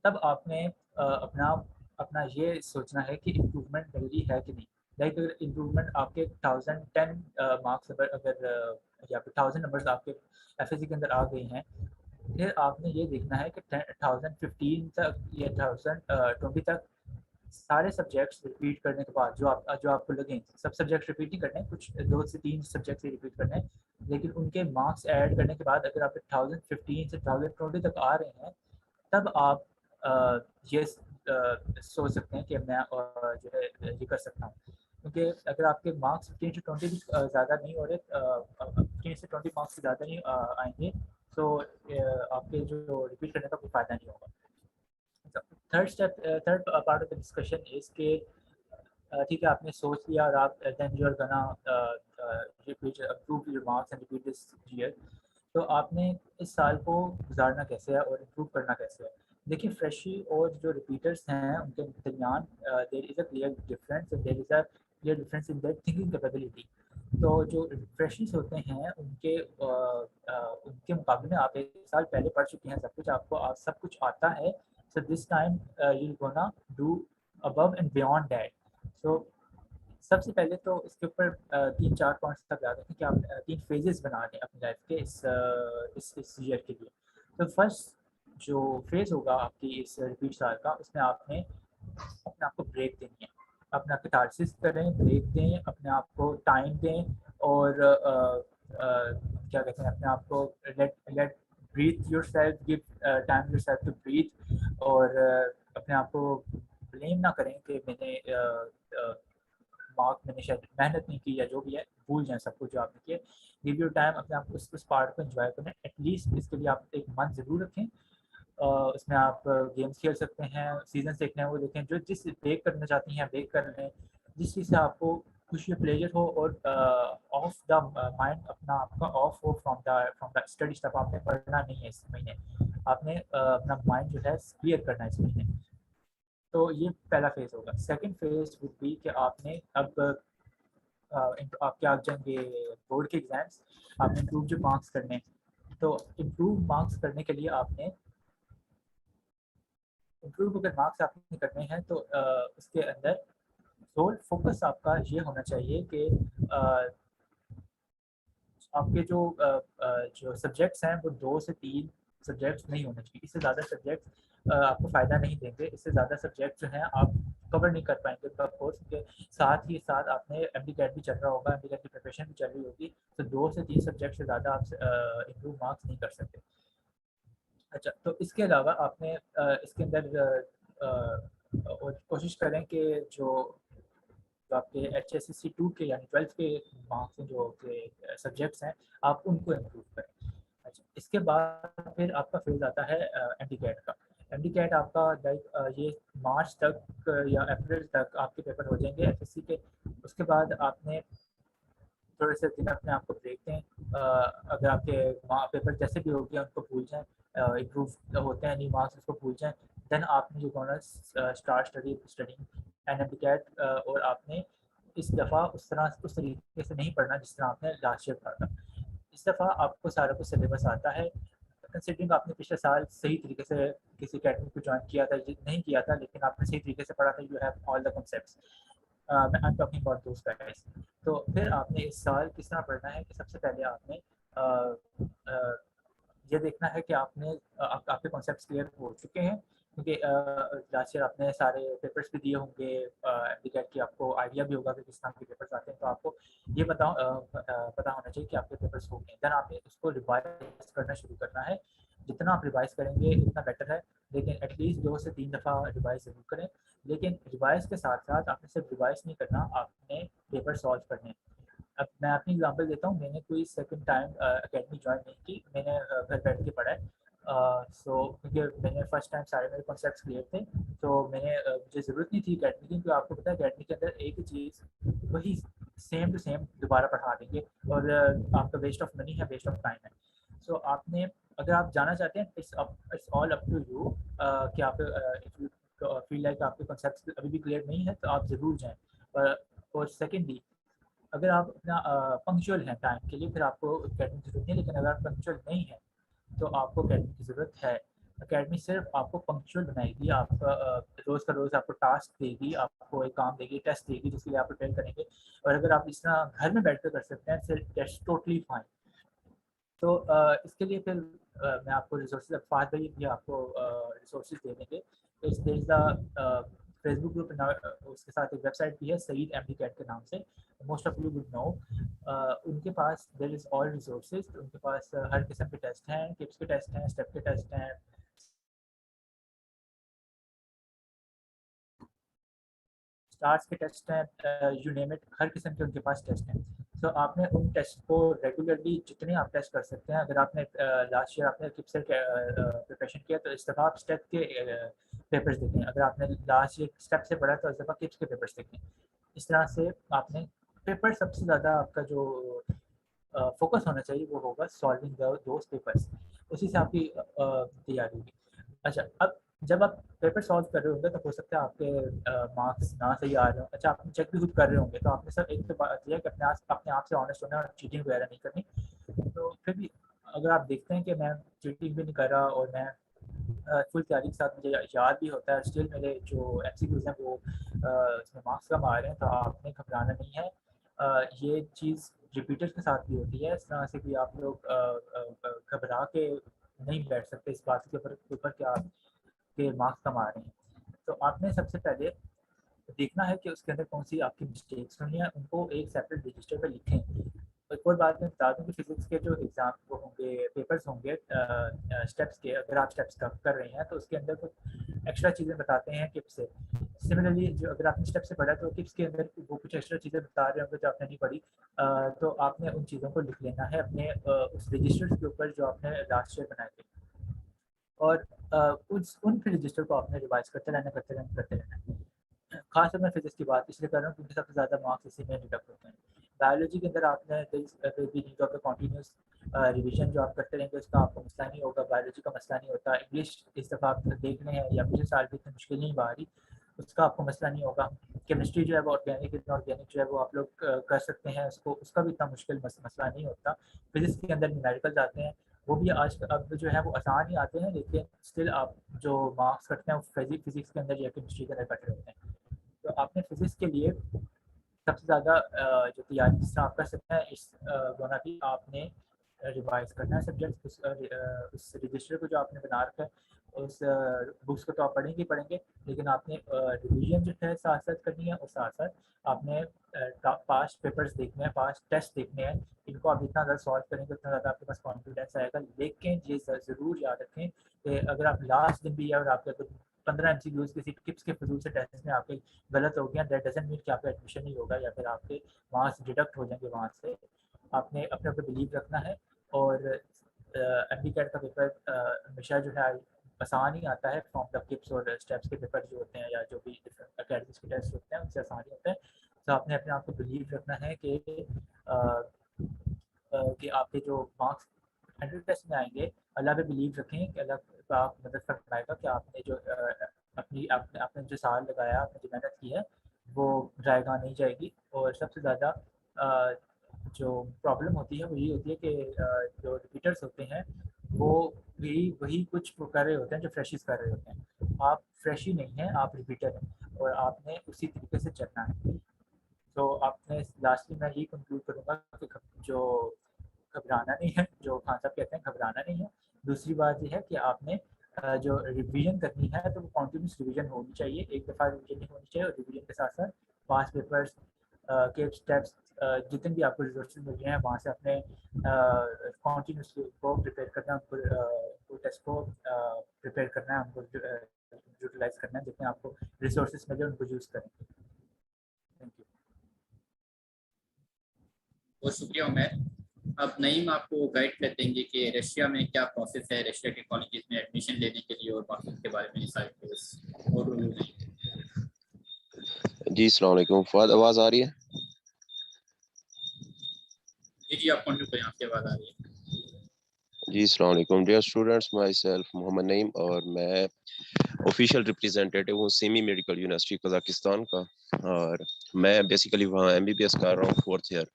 Speaker 4: तब आपने अपना अपना ये सोचना है कि इम्प्रूवमेंट जरूरी है कि नहीं। लाइक अगर इम्प्रूवमेंट आपके 1010 मार्क्स अगर या फिर 1000 नंबर्स आपके एफएससी के अंदर आ गए हैं, फिर आपने ये देखना है कि 1015 तक या 1020 तक सारे सब्जेक्ट्स रिपीट करने के बाद जो आपको लगे, सब सब्जेक्ट रिपीट नहीं करने, कुछ 2 से 3 सब्जेक्ट ही रिपीट करने हैं, लेकिन उनके मार्क्स ऐड करने के बाद अगर आप 1015 से 1020 तक आ रहे हैं, तब आप ये सोच सकते हैं कि मैं जो है ये कर सकता हूँ। क्योंकि अगर आपके मार्क्स 15 से 20 भी ज़्यादा नहीं हो रहे, 15 से 20 मार्क्स से ज़्यादा नहीं आएंगे, तो आपके जो रिपीट करने का कोई फ़ायदा नहीं होगा। Third part of the discussion is के ठीक है, आपने सोच लिया और आप then you are gonna repeat improve your marks and repeat this year, तो आपने इस साल को गुजारना कैसे है और इम्प्रूव करना कैसे है। देखिए, फ्रेशी और जो रिपीटर्स हैं उनके दरमियान there is a clear difference, there is a clear difference in their thinking capability. तो जो फ्रेशीज होते हैं उनके मुकाबले में आप एक साल पहले पढ़ चुके हैं, सब कुछ आपको सब कुछ आता है। So this time you're gonna do above and beyond that. So सबसे पहले तो इसके ऊपर 3-4 पॉइंट्स तक याद रखें कि आप 3 फेजेस बना लें अपनी लाइफ के इस ईयर के लिए। तो फर्स्ट जो फेज़ होगा आपकी इस रिपीट साल का, उसमें आपने अपने आप को ब्रेक देनी है, अपना कैटारसिस करें, ब्रेक दें, अपने आप को टाइम दें और क्या कहते हैं, अपने आप को let breathe yourself, give time yourself to breathe और अपने आप को ब्लेम ना करें कि मैंने शायद मेहनत नहीं की या जो भी है, भूल जाएं सब कुछ जो आपने किया। गिव योर टाइम, अपने आप उस पार्ट को एंजॉय करें। एटलीस्ट इसके लिए आप एक मंथ ज़रूर रखें। उसमें आप गेम्स खेल सकते हैं, सीजन देखने हैं वो देखें, जो जिस बेक करना चाहती हैं बेक कर लें, जिस चीज़ से आपको खुशी प्लेजर हो और ऑफ द माइंड अपना आपका ऑफ हो फ्रॉम द स्टडी स्टफ। आपने पढ़ना नहीं है इस महीने, आपने अपना माइंड जो है क्लियर करना है इस महीने। तो ये पहला फेज़ होगा। सेकंड फेज़ वुड बी कि आपने अब आपके आ जाएंगे बोर्ड के एग्जाम्स, आपने इम्प्रूव जो मार्क्स करने, तो इम्प्रूव मार्क्स करने के लिए आपने इम्प्रूव अगर मार्क्स आपने करने हैं तो उसके अंदर सोल फोकस आपका ये होना चाहिए कि आपके जो सब्जेक्ट्स हैं वो 2 से 3 सब्जेक्ट्स नहीं होने चाहिए। इससे ज़्यादा सब्जेक्ट्स आपको फ़ायदा नहीं देंगे। इससे ज़्यादा सब्जेक्ट जो हैं आप कवर नहीं कर पाएंगे उनका कोर्स के साथ ही साथ। आपने एमडीकैट भी चल रहा होगा, एमडीकैट की प्रिपरेशन भी चल रही होगी, तो 2 से 3 सब्जेक्ट से ज़्यादा आप इम्प्रूव मार्क्स नहीं कर सकते। अच्छा, तो इसके अलावा आपने इसके अंदर कोशिश करें कि जो आपके HSSC 2 के यानी 12th के मार्क्स हैं, जो आपके सब्जेक्ट्स हैं, आप उनको इम्प्रूव करें। अच्छा, इसके बाद फिर आपका फेज आता है एमडीकैट का। एमडीकैट आपका लाइक ये मार्च तक या अप्रैल तक आपके पेपर हो जाएंगे एफएससी के। उसके बाद आपने थोड़े से दिन अपने आप को ब्रेक दें। अगर आपके पेपर जैसे भी हो गया उनको भूल जाएं, इम्प्रूव होते हैं नहीं मार्क्स, उसको भूल जाएं। देन आपने जो स्टार्ट स्टडिंग एमडीकैट और आपने इस दफ़ा उस तरीके से नहीं पढ़ना जिस तरह आपने लास्ट ईयर पढ़ा था। इस दफ़ा आपको सारा कुछ सिलेबस आता है। कंसिडरिंग आपने पिछले साल सही तरीके से किसी अकेडमी को ज्वाइन किया था, नहीं किया था, लेकिन आपने सही तरीके से पढ़ा था, you have all the concepts, I am talking about those guys. तो फिर आपने इस साल किस तरह पढ़ना है कि सबसे पहले आपने ये देखना है कि आपके कॉन्सेप्ट्स क्लियर हो चुके हैं, क्योंकि लास्ट ईयर आपने सारे पेपर्स भी दिए होंगे एमडीकैट की, आपको आइडिया भी होगा कि किस तरह के पेपर्स आते हैं, तो आपको ये पता होना चाहिए कि आपके पेपर्स हो गए। देन आपने उसको रिवाइज करना शुरू करना है। जितना आप रिवाइज करेंगे उतना बेटर है, लेकिन एटलीस्ट 2 से 3 दफ़ा रिवाइज ज़रूर करें। लेकिन रिवाइज के साथ साथ आपने सिर्फ रिवाइज नहीं करना, आपने पेपर सॉल्व करने। अब मैं अपनी एग्जांपल देता हूँ। मैंने कोई सेकंड टाइम एकेडमी ज्वाइन नहीं की, मैंने घर बैठ के पढ़ा है। सो क्योंकि मैंने फर्स्ट टाइम सारे मेरे कॉन्सेप्ट्स क्लियर थे, तो मुझे ज़रूरत नहीं थी अकेडमी की, क्योंकि आपको पता है अकेडमी के अंदर एक ही चीज़ वही सेम टू सेम दोबारा पढ़ा देंगे और आपका वेस्ट ऑफ मनी है, वेस्ट ऑफ टाइम है। सो आपने अगर आप जाना चाहते हैं, it's all up to you कि आप फील लाइक आपके कॉन्सेप्ट्स अभी भी क्लियर नहीं है तो आप ज़रूर जाएँ। और सेकेंडली, अगर आप अपना पंक्चुअल हैं टाइम के लिए, फिर आपको अकेडमी की ज़रूरत नहीं है, लेकिन अगर आप पंक्चुअल नहीं है तो आपको अकेडमी की ज़रूरत है। अकेडमी सिर्फ आपको पंक्चुअल बनाएगी, आपका रोज़ का रोज़ आपको टास्क देगी, आपको एक काम देगी, टेस्ट देगी जिसके लिए आप प्रिपेयर करेंगे। और अगर आप इस तरह घर में बैठ कर सकते हैं फिर दैट्स टोटली फाइन। तो इसके लिए फिर मैं आपको रिसोर्सेज फाद भाई भी आपको रिसोर्सेज दे देंगे। तो इस देर द फेसबुक ग्रुप, उसके साथ एक वेबसाइट भी है सईद एमडी कैट के नाम से, most of you would know. उनके पास देयर इज़ ऑल रिसोर्सेज, उनके पास हर किस्म के टेस्ट हैं, टिप्स के टेस्ट हैं, स्टेप के टेस्ट हैं, स्टार्स के टेस्ट हैं, यू नेम इट, हर किस्म के उनके पास टेस्ट हैं। तो आपने उन टेस्ट को रेगुलरली जितने आप टेस्ट कर सकते हैं, अगर आपने लास्ट ईयर आपने किप्स प्रिपरेशन किया तो इस दफ़ा आप स्टेप के पेपर्स देखें, अगर आपने लास्ट ईयर स्टेप से पढ़ा तो इस दफ़ा किप्स के पेपर्स देखें। इस तरह से आपने पेपर सबसे ज़्यादा आपका जो फोकस होना चाहिए वो होगा सॉल्विंग दोज पेपर्स, उसी से आपकी तैयारी होगी। अच्छा, अब जब आप पेपर सॉल्व कर रहे होंगे तो हो सकता है आपके मार्क्स ना सही आ रहे हो। अच्छा, आप चेक भी खुद कर रहे होंगे, तो आपने सब एक तो बात यह है कि अपने आप से ऑनेस्ट होना और चीटिंग वगैरह नहीं करनी। तो फिर भी अगर आप देखते हैं कि मैं चीटिंग भी नहीं कर रहा और मैं फुल तैयारी के साथ मुझे याद भी होता है, स्टिल मेरे जो एमसीक्यूज़ हैं वो उसमें मार्क्स कम आ रहे हैं, तो आपने घबराना नहीं है। ये चीज़ रिपीटर्स के साथ भी होती है, इस तरह से कि आप लोग घबरा के नहीं बैठ सकते इस बात के ऊपर कि आपके मार्क्स कम आ रहे हैं। तो आपने सबसे पहले देखना है कि उसके अंदर कौन सी आपकी मिस्टेक्स हुई हैं, उनको एक सेपरेट रजिस्टर पर लिखें। एक और बात मैं बता दूँ कि फिजिक्स के जो एग्ज़ाम वो होंगे, पेपर्स होंगे स्टेप्स के, अगर आप स्टेप्स कर रहे हैं तो उसके अंदर कुछ एक्स्ट्रा चीज़ें बताते हैं टिप्स से। सिमिलरली जो अगर आपने स्टेप से पढ़ा तो टिप्स के अंदर वो कुछ एक्स्ट्रा चीज़ें बता रहे होंगे जो आपने नहीं पढ़ी, तो आपने उन चीज़ों को लिख लेना है अपने उस रजिस्टर के ऊपर जो आपने लास्ट ईयर बनाए थे, और उन रजिस्टर को आपने रिवाइज करते रहना। खासतौर में फिजिक्स की बात इसलिए कर रहा हूँ क्योंकि सबसे ज़्यादा मार्क्स इसी में डिडक्ट होते हैं। बायोलॉजी के अंदर आपने need of the continuous revision जो आप करते रहेंगे उसका आपको मसला नहीं होगा, बायोलॉजी का मसला नहीं होता। इंग्लिश इस दफ़ा आप देख रहे हैं या पिछले साल भी इतनी मुश्किल नहीं बाहरी, उसका आपको मसला नहीं होगा। केमिस्ट्री जो है वो ऑर्गेनिक इनऑर्गेनिक जो है वो आप लोग कर सकते हैं, उसका भी इतना मुश्किल मसला नहीं होता। फिजिक्स के अंदर न्यूमेरिकल्स आते हैं, वो भी आज अब जो है वो आसान ही आते हैं, लेकिन स्टिल आप जो मार्क्स कटते हैं वो फिजिक्स के अंदर या केमिस्ट्री के अंदर कट रहे होते हैं। तो आपने फिजिक्स के लिए सबसे ज़्यादा जो तैयारी जिस तरह आप कर सकते हैं इस गोना भी आपने रिवाइज करना है सब्जेक्ट, उस रजिस्टर को जो आपने बना रखा है उस बुक्स को तो आप पढ़ेंगे ही पढ़ेंगे, लेकिन आपने रिवीजन जो है साथ साथ करनी है और साथ साथ आपने पास्ट पेपर्स देखने हैं, पास्ट टेस्ट देखने हैं। इनको आप जितना ज़्यादा सॉल्व करेंगे उतना ज़्यादा आपके पास कॉन्फिडेंस आएगा। लेकिन ये ज़रूर याद रखें कि अगर आप लास्ट दिन भी है और आपके 15 MCQs किसी टिप्स के फजूल से टेस्ट में आपके गलत हो गया, दैट डजंट मीन कि आपका एडमिशन नहीं होगा या फिर आपके मार्क्स डिडक्ट हो जाएंगे वहाँ से। आपने अपने ऊपर बिलीव रखना है, और एमडी कैट का पेपर हमेशा जो है आसान ही आता है, फ्रॉम द टिप्स और स्टेप्स के पेपर जो होते हैं या जो भी डिफरेंट अकेडमिक्स के टेस्ट होते हैं उनसे आसान ही होता है। तो आपने अपने आप को बिलीव रखना है कि आपके जो मार्क्स 100 टेस्ट में आएंगे, अल्लाह पे बिलीव रखें कि अल्लाह पाक मदद फरमाएगा कि आपने जो आपने जो साल लगाया, आपने जो मेहनत की है वो जाएगा नहीं जाएगी। और सबसे ज़्यादा जो प्रॉब्लम होती है वो ये होती है कि जो रिपीटर्स होते हैं वो वही कुछ कर रहे होते हैं जो फ्रेशिस कर रहे होते हैं। आप फ्रेश ही नहीं हैं, आप रिपीटर हैं और आपने उसी तरीके से चलना है। तो आपने लास्टली मैं यही कंक्लूड करूँगा कि जो घबराना नहीं है, जो खान साहब कहते हैं घबराना नहीं है। दूसरी बात ये है कि आपने जो रिवीजन करनी है तो वो कॉन्टिन्यूस रिवीजन होनी चाहिए, एक दफ़ा रिवीजन नहीं होनी चाहिए। और रिवीजन के साथ साथ पास पेपर्स के स्टेप्स जितने भी आपको रिसोर्सेज मिल रहे हैं वहाँ से अपने कॉन्टिन्यूस को प्रिपेयर करना है, उनको टेस्ट को प्रिपेयर करना है, उनको यूटिलाइज करना है, जितने आपको रिसोर्सेज मिले उनको यूज़ करें। Thank you.
Speaker 2: बहुत शुक्रिया उमैर। अब नईम आपको गाइड कर देंगे कि रशिया में क्या प्रोसेस है रशिया के कॉलेजेस में एडमिशन लेने के लिए और बाकी के बारे में सारे और
Speaker 5: जी अस्सलाम वालेकुम। फहद आवाज़ आ रही है?
Speaker 2: जी आप कंटिन्यू करें, आपकी आवाज़ आ रही है।
Speaker 5: जी अस्सलाम वालेकुम। Dear students, myself Mohammed Naeem और मैं ऑफिशियल रिप्रेजेंटेटिव हूँ सेमी मेडिकल यूनिवर्सिटी कजाकिस्तान का, और मैं बेसिकली वहाँ MBBS कर रहा हूँ 4th ईयर।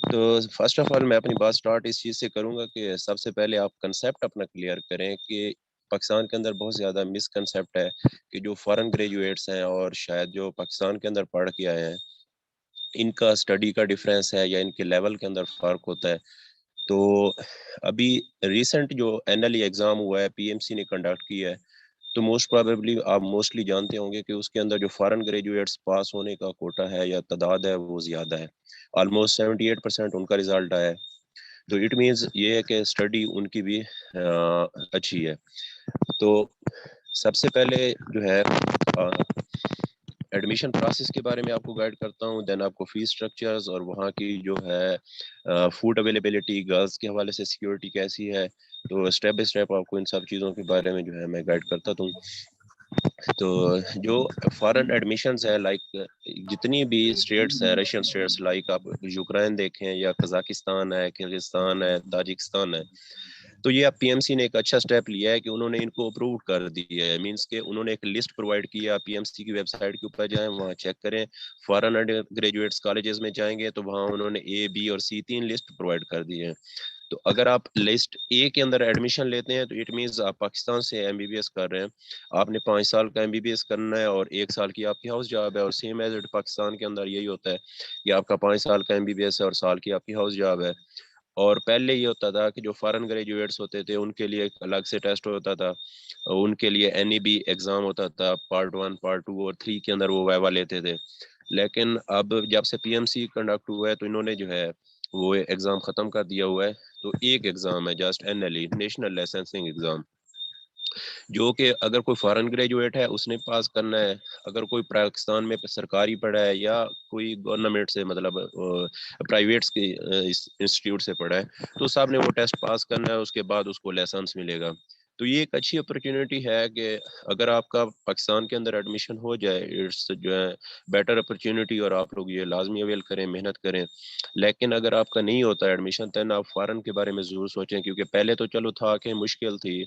Speaker 5: तो फर्स्ट ऑफ ऑल मैं अपनी बात स्टार्ट इस चीज़ से करूँगा कि सबसे पहले आप कंसेप्ट अपना क्लियर करें कि पाकिस्तान के अंदर बहुत ज़्यादा मिसकंसेप्ट है कि जो फॉरेन ग्रेजुएट्स हैं और शायद जो पाकिस्तान के अंदर पढ़ के आए हैं, इनका स्टडी का डिफरेंस है या इनके लेवल के अंदर फ़र्क होता है। तो अभी रिसेंट जो NLE एग्ज़ाम हुआ है, PMC ने कंडक्ट किया है, तो मोस्ट प्रोबेबली आप मोस्टली जानते होंगे कि उसके अंदर जो फॉरेन ग्रेजुएट्स पास होने का कोटा है या तादाद है वो ज़्यादा है। ऑलमोस्ट 78% उनका रिजल्ट आया है। तो इट मीन्स ये है कि स्टडी उनकी भी अच्छी है। तो सबसे पहले जो है एडमिशन प्रोसेस के बारे में आपको गाइड करता हूँ, देन आपको फीस स्ट्रक्चर्स और वहाँ की जो है फूड अवेलेबिलिटी, गर्ल्स के हवाले से सिक्योरिटी कैसी है, तो स्टेप बाय स्टेप आपको इन सब चीज़ों के बारे में जो है मैं गाइड करता हूँ। तो जो फॉरेन एडमिशंस है, लाइक जितनी भी स्टेट्स हैं, रशियन स्टेट्स, लाइक आप यूक्रेन देखें या कजाकिस्तान है, किर्गिस्तान है, ताजिकिस्तान है, तो ये अब PMC ने एक अच्छा स्टेप लिया है कि उन्होंने इनको अप्रूव कर दिया है। मींस के उन्होंने एक लिस्ट प्रोवाइड किया, PMC की वेबसाइट के ऊपर जाएं, वहाँ चेक करें, फॉरेन अंडर ग्रेजुएट्स कॉलेजेस में जाएंगे तो वहाँ उन्होंने A, B और C 3 लिस्ट प्रोवाइड कर दी है। तो अगर आप लिस्ट A के अंदर एडमिशन लेते हैं तो इट मीन्स आप पाकिस्तान से MBBS कर रहे हैं, आपने 5 साल का MBBS करना है और 1 साल की आपकी हाउस जॉब है, और सेम एज इट पाकिस्तान के अंदर यही होता है कि आपका 5 साल का MBBS है और साल की आपकी हाउस जॉब है। और पहले ये होता था कि जो फॉरेन ग्रेजुएट्स होते थे उनके लिए एक अलग से टेस्ट होता था, उनके लिए NEB एग्ज़ाम होता था, पार्ट 1, पार्ट 2 और 3 के अंदर वो वाइवा लेते थे। लेकिन अब जब से PMC कंडक्ट हुआ है तो इन्होंने जो है वो एग्ज़ाम ख़त्म कर दिया हुआ है। तो एक एग्ज़ाम है just NLE, national licensing exam, जो कि अगर कोई फॉरेन ग्रेजुएट है उसने पास करना है, अगर कोई पाकिस्तान में सरकारी पढ़ा है या कोई गवर्नमेंट से मतलब प्राइवेट्स के इंस्टीट्यूट से पढ़ा है, तो सब ने वो टेस्ट पास करना है, उसके बाद उसको लाइसेंस मिलेगा। तो ये एक अच्छी अपॉर्चुनिटी है कि अगर आपका पाकिस्तान के अंदर एडमिशन हो जाए, इट्स जो है बेटर अपॉर्चुनिटी, और आप लोग ये लाजमी अवेल करें, मेहनत करें। लेकिन अगर आपका नहीं होता एडमिशन तो आप फ़ॉरेन के बारे में ज़रूर सोचें, क्योंकि पहले तो चलो था कि मुश्किल थी,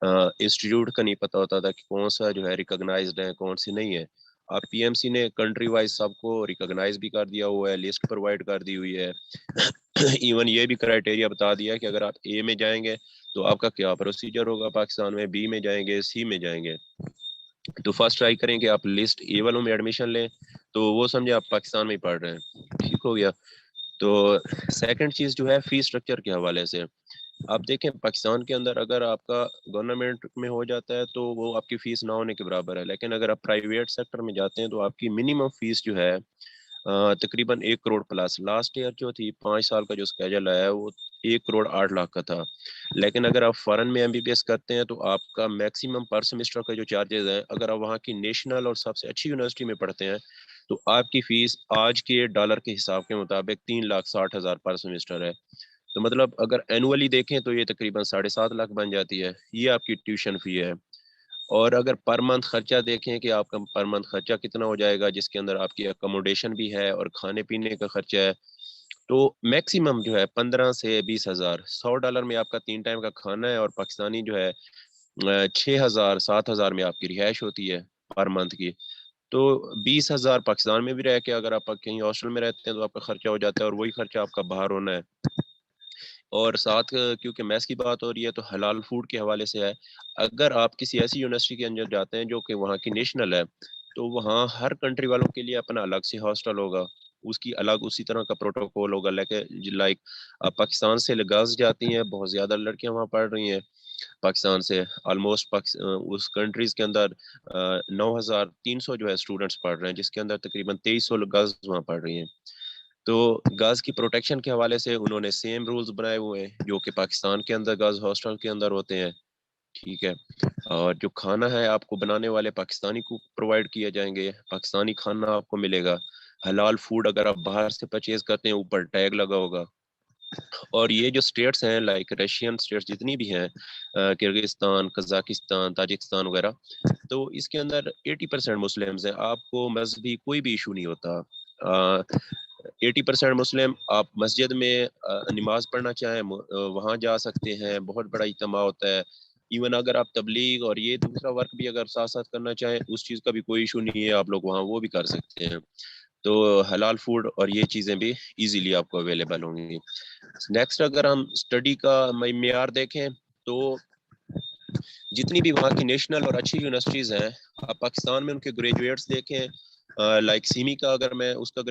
Speaker 5: इंस्टीट्यूट का नहीं पता होता था कि कौन सा जो है रिकॉग्नाइज्ड है, कौन सी नहीं है। अब PMC ने कंट्री वाइज सबको रिकॉग्नाइज भी कर दिया हुआ है, लिस्ट प्रोवाइड कर दी हुई है। इवन ये भी क्राइटेरिया बता दिया है कि अगर आप A में जाएंगे तो आपका क्या प्रोसीजर होगा पाकिस्तान में, B में जाएंगे, C में जाएंगे। तो फर्स्ट ट्राई करें कि आप लिस्ट A वालों में एडमिशन लें, तो वो समझे आप पाकिस्तान में ही पढ़ रहे हैं, ठीक हो गया। तो सेकंड चीज़ जो है फीस स्ट्रक्चर के हवाले से, आप देखें पाकिस्तान के अंदर अगर आपका गवर्नमेंट में हो जाता है तो वो आपकी फ़ीस ना होने के बराबर है, लेकिन अगर आप प्राइवेट सेक्टर में जाते हैं तो आपकी मिनिमम फ़ीस जो है तकरीबन 1 करोड़ प्लस। लास्ट ईयर जो थी 5 साल का जो स्केजल आया है वो 1 करोड़ 8 लाख का था। लेकिन अगर आप फॉरेन में MBBS करते हैं तो आपका मैक्सिमम पर सेमेस्टर का जो चार्जेस हैं, अगर आप वहाँ की नेशनल और सबसे अच्छी यूनिवर्सिटी में पढ़ते हैं तो आपकी फ़ीस आज के डॉलर के हिसाब के मुताबिक 3,60,000 पर सेमेस्टर है। तो मतलब अगर एनुअली देखें तो ये तकरीबन 7.5 लाख बन जाती है, ये आपकी ट्यूशन फ़ी है। और अगर पर मंथ खर्चा देखें कि आपका पर मंथ खर्चा कितना हो जाएगा, जिसके अंदर आपकी अकोमोडेशन भी है और खाने पीने का खर्चा है, तो मैक्सिमम जो है 15 से 20,000, $100 में आपका 3 टाइम का खाना है, और पाकिस्तानी जो है 6,000 7,000 में आपकी रिहाइश होती है पर मंथ की। तो 20,000 पाकिस्तान में भी रह के अगर आप कहीं हॉस्टल में रहते हैं तो आपका खर्चा हो जाता है, और वही खर्चा आपका बाहर होना है। और साथ क्योंकि मैथ्स की बात हो रही है तो हलाल फूड के हवाले से है, अगर आप किसी ऐसी यूनिवर्सिटी के अंदर जाते हैं जो कि वहाँ की नेशनल है, तो वहाँ हर कंट्री वालों के लिए अपना अलग से हॉस्टल होगा, उसकी अलग उसी तरह का प्रोटोकॉल होगा। लाइक पाकिस्तान से गर्ल्स जाती हैं, बहुत ज़्यादा लड़कियां वहाँ पढ़ रही हैं पाकिस्तान से, ऑलमोस्ट उस कंट्रीज़ के अंदर 9,300 जो है स्टूडेंट्स पढ़ रहे हैं, जिसके अंदर तकरीबन 2300 गर्ल्स वहाँ पढ़ रही हैं। तो गर्ल्स की प्रोटेक्शन के हवाले से उन्होंने सेम रूल्स बनाए हुए हैं जो कि पाकिस्तान के अंदर गर्ल्स हॉस्टल के अंदर होते हैं, ठीक है। और जो खाना है आपको बनाने वाले पाकिस्तानी को प्रोवाइड किए जाएंगे, पाकिस्तानी खाना आपको मिलेगा। हलाल फूड अगर आप बाहर से परचेज करते हैं ऊपर टैग लगा होगा, और ये जो स्टेट्स हैं लाइक रशियन स्टेट्स जितनी भी हैं, किर्गिस्तान, कजाकिस्तान, ताजिकिस्तान वगैरह, तो इसके अंदर 80% मुस्लिम्स हैं। आपको मजहबी कोई भी इशू नहीं होता। 80% मुस्लिम, आप मस्जिद में नमाज पढ़ना चाहें वहाँ जा सकते हैं, बहुत बड़ा इज्तिमा होता है। इवन अगर आप तबलीग और ये दूसरा वर्क भी अगर साथ साथ करना चाहें, उस चीज़ का भी कोई इशू नहीं है, आप लोग वहाँ वो भी कर सकते हैं। तो हलाल फूड और ये चीज़ें भी इजीली आपको अवेलेबल होंगी। नेक्स्ट अगर हम स्टडी का मेयार देखें, तो जितनी भी वहाँ की नेशनल और अच्छी यूनिवर्सिटीज़ हैं, आप पाकिस्तान में उनके ग्रेजुएट्स देखें, लाइक सीमी का अगर मैं उसका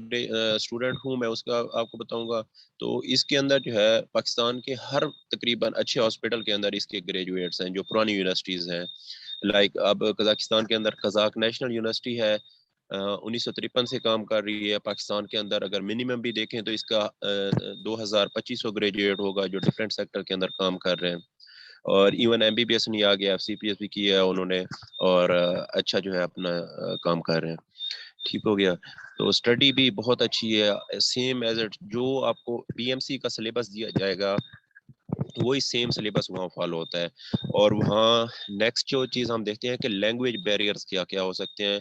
Speaker 5: स्टूडेंट हूँ, मैं उसका आपको बताऊंगा, तो इसके अंदर जो है पाकिस्तान के हर तकरीबन अच्छे हॉस्पिटल के अंदर इसके ग्रेजुएट्स हैं जो पुरानी यूनिवर्सिटीज़ हैं। लाइक अब कजाकिस्तान के अंदर कजाक नेशनल यूनिवर्सिटी है, 1953 से काम कर रही है। पाकिस्तान के अंदर अगर मिनिमम भी देखें तो इसका 2500 ग्रेजुएट होगा जो डिफरेंट सेक्टर के अंदर काम कर रहे हैं। और इवन एमबीबीएस नहीं आ गया, एफसीपीएस भी किया है उन्होंने, और अच्छा जो है अपना काम कर रहे हैं। ठीक हो गया। तो स्टडी भी बहुत अच्छी है, सेम एज इट जो आपको पीएमसी का सिलेबस दिया जाएगा वही सेम सिलेबस वहाँ फॉलो होता है। और वहाँ नेक्स्ट जो चीज़ हम देखते हैं कि लैंग्वेज बैरियर्स क्या क्या हो सकते हैं।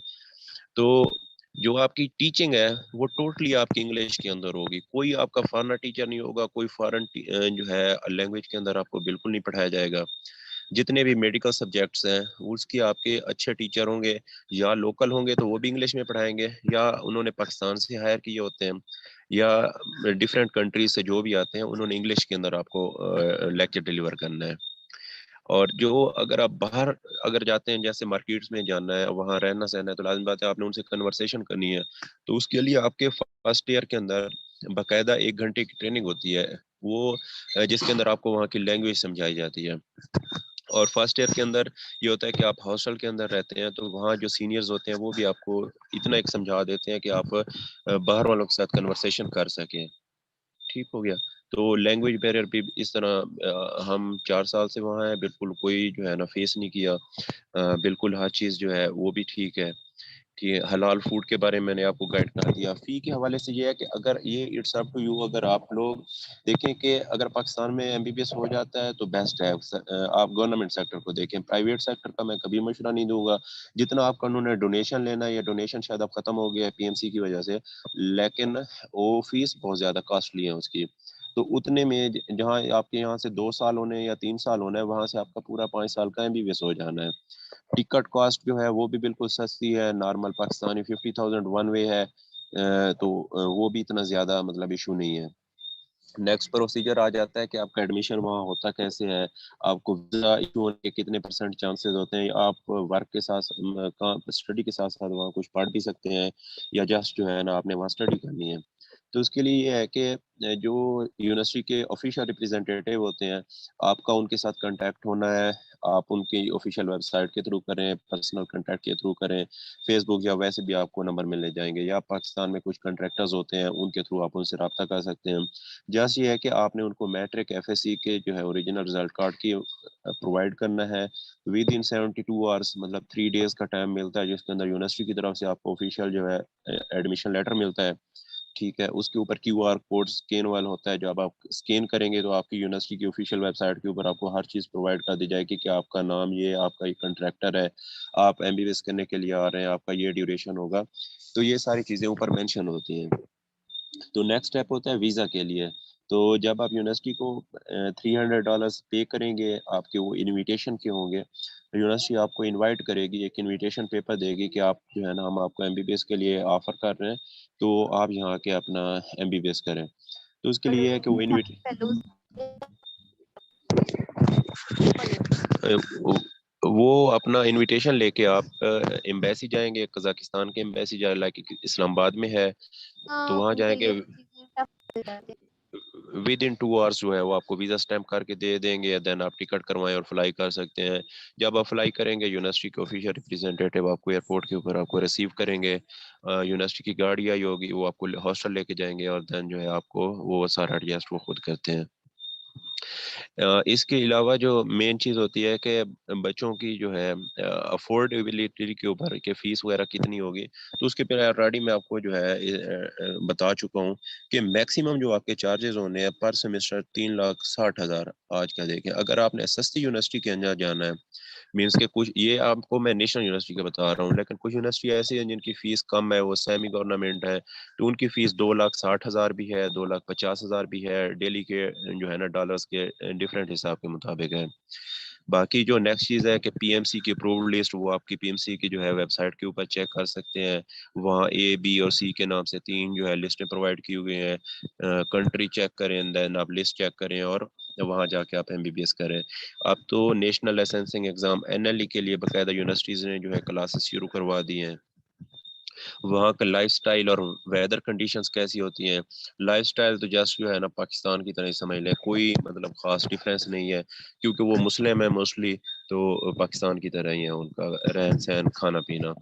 Speaker 5: तो जो आपकी टीचिंग है वो टोटली आपकी इंग्लिश के अंदर होगी, कोई आपका फॉरेन टीचर नहीं होगा, कोई फॉरेन जो है लैंग्वेज के अंदर आपको बिल्कुल नहीं पढ़ाया जाएगा। जितने भी मेडिकल सब्जेक्ट्स हैं उसके आपके अच्छे टीचर होंगे, या लोकल होंगे तो वो भी इंग्लिश में पढ़ाएंगे, या उन्होंने पाकिस्तान से हायर किए होते हैं, या डिफरेंट कंट्रीज से जो भी आते हैं उन्होंने इंग्लिश के अंदर आपको लेक्चर डिलीवर करना है। और जो अगर आप बाहर अगर जाते हैं, जैसे मार्केट्स में जाना है, वहाँ रहना सहना है, तो लाज़मी बात है आपने उनसे कन्वर्सेशन करनी है। तो उसके लिए आपके फर्स्ट ईयर के अंदर बाकायदा 1 घंटे की ट्रेनिंग होती है, वो जिसके अंदर आपको वहाँ की लैंग्वेज समझाई जाती है। और फर्स्ट ईयर के अंदर ये होता है कि आप हॉस्टल के अंदर रहते हैं, तो वहाँ जो सीनियर्स होते हैं वो भी आपको इतना एक समझा देते हैं कि आप बाहर वालों के साथ कन्वर्सेशन कर सकें। ठीक हो गया। तो लैंग्वेज बैरियर भी इस तरह हम 4 साल से वहाँ हैं, बिल्कुल कोई जो है ना फेस नहीं किया। बिल्कुल हर चीज़ जो है वो भी ठीक है। ठीक है। हलाल फूड के बारे में मैंने आपको गाइड कर दिया। फ़ी के हवाले से ये है कि अगर ये इट्स अप टू यू, अगर आप लोग देखें कि अगर पाकिस्तान में एमबीबीएस हो जाता है तो बेस्ट है। आप गवर्नमेंट सेक्टर को देखें, प्राइवेट सेक्टर का मैं कभी मशवरा नहीं दूंगा। जितना आपका उन्होंने डोनेशन लेना है, या डोनेशन शायद अब खत्म हो गया है पीएमसी की वजह से, लेकिन वो फीस बहुत ज़्यादा कॉस्टली है उसकी। तो उतने में जहाँ आपके यहाँ से 2 साल होने या 3 साल होना है, वहाँ से आपका पूरा 5 साल का एमबीबीएस हो जाना है। टिकट कॉस्ट जो है वो भी बिल्कुल सस्ती है, नॉर्मल पाकिस्तानी 50,000 वन वे है। तो वो भी इतना ज़्यादा मतलब इशू नहीं है। नेक्स्ट प्रोसीजर आ जाता है कि आपका एडमिशन वहाँ होता कैसे है, आपको वीज़ा इशू होने के कितने % चांसेस होते हैं, आप वर्क के साथ स्टडी के साथ साथ वहाँ कुछ पढ़ भी सकते हैं, या जस्ट जो है ना आपने वहाँ स्टडी करनी है। तो उसके लिए ये है कि जो यूनिवर्सिटी के ऑफिशियल रिप्रेजेंटेटिव होते हैं, आपका उनके साथ कांटेक्ट होना है। आप उनकी ऑफिशियल वेबसाइट के थ्रू करें, पर्सनल कांटेक्ट के थ्रू करें, फेसबुक या वैसे भी आपको नंबर मिलने जाएंगे, या पाकिस्तान में कुछ कांट्रैक्टर्स होते हैं उनके थ्रू आप उनसे रब्ता कर सकते हैं। जैसे ये है कि आपने उनको मैट्रिक एफएससी के जो है ओरिजिनल रिजल्ट कार्ड की प्रोवाइड करना है विद इन 72 आवर्स, मतलब 3 डेज का टाइम मिलता है, जिसके अंदर यूनिवर्सिटी की तरफ से आपको ऑफिशियल जो है एडमिशन लेटर मिलता है। ठीक है। उसके ऊपर क्यूआर कोड स्कैन वाला होता है, जब आप स्कैन करेंगे तो आपकी यूनिवर्सिटी की ऑफिशियल वेबसाइट के ऊपर आपको हर चीज़ प्रोवाइड कर दी जाएगी कि आपका नाम ये, आपका ये कंट्रैक्टर है, आप एमबीबीएस करने के लिए आ रहे हैं, आपका ये ड्यूरेशन होगा। तो ये सारी चीज़ें ऊपर मेंशन होती हैं। तो नेक्स्ट स्टेप होता है वीज़ा के लिए। तो जब आप यूनिवर्सिटी को $300 पे करेंगे, आपके वो इनविटेशन के होंगे, यूनिवर्सिटी आपको इनवाइट करेगी, एक इनविटेशन पेपर देगी कि आप जो है ना हम आपको एमबीबीएस के लिए ऑफर कर रहे हैं, तो आप यहाँ आके अपना एमबीबीएस करें। तो उसके लिए है कि वो वो अपना इनविटेशन लेके आप एम्बेसी जाएंगे, कजाकिस्तान के एम्बेसी जाए, लाइक इस्लामाबाद में है, तो वहाँ जाएंगे। विद इन 2 आवर्स जो है वो आपको वीज़ा स्टैम्प करके दे देंगे, देन आप टिकट करवाएं और फ्लाई कर सकते हैं। जब आप फ्लाई करेंगे, यूनिवर्सिटी के ऑफिशियल रिप्रेजेंटेटिव आपको एयरपोर्ट के ऊपर आपको रिसीव करेंगे। यूनिवर्सिटी की गाड़ी आई होगी, वो आपको हॉस्टल लेके जाएंगे, और देन जो है आपको वो सारा एडजस्ट वो खुद करते हैं। इसके अलावा जो मेन चीज़ होती है कि बच्चों की जो है अफोर्डेबिलिटी के ऊपर के फीस वगैरह कितनी होगी, तो उसके पर ऑलरेडी मैं आपको जो है बता चुका हूँ कि मैक्सिमम जो आपके चार्जेस होने हैं पर सेमेस्टर 3,60,000 आज का देखें। अगर आपने सस्ती यूनिवर्सिटी के अंदर जाना है, मीन्स के कुछ ये आपको मैं नेशनल यूनिवर्सिटी का बता रहा हूँ, लेकिन कुछ यूनिवर्सिटी ऐसी हैं जिनकी फीस कम है, वो सेमी गवर्नमेंट है, तो उनकी फीस 2,60,000 भी है, 2,50,000 भी है, डेली के जो है ना डॉलर्स के डिफरेंट हिसाब के मुताबिक है। बाकी जो नेक्स्ट चीज़ है कि पीएमसी की अप्रूव्ड लिस्ट, वो आपकी पीएमसी की जो है वेबसाइट के ऊपर चेक कर सकते हैं। वहाँ ए, बी और सी के नाम से 3 जो है लिस्टें प्रोवाइड की हुई हैं। कंट्री चेक करें, देन आप लिस्ट चेक करें और वहाँ जाके आप एमबीबीएस करें। अब तो नेशनल लाइसेंसिंग एग्जाम एनएलई के लिए बाकायदा यूनिवर्सिटीज़ ने जो है क्लासेस शुरू करवा दी हैं। वहाँ का लाइफस्टाइल और वेदर कंडीशंस कैसी होती हैं, लाइफस्टाइल तो जस्ट जो है ना पाकिस्तान की तरह ही समझ लें, कोई मतलब ख़ास डिफरेंस नहीं है, क्योंकि वो मुस्लिम है मोस्टली, तो पाकिस्तान की तरह ही है उनका रहन सहन खाना पीना।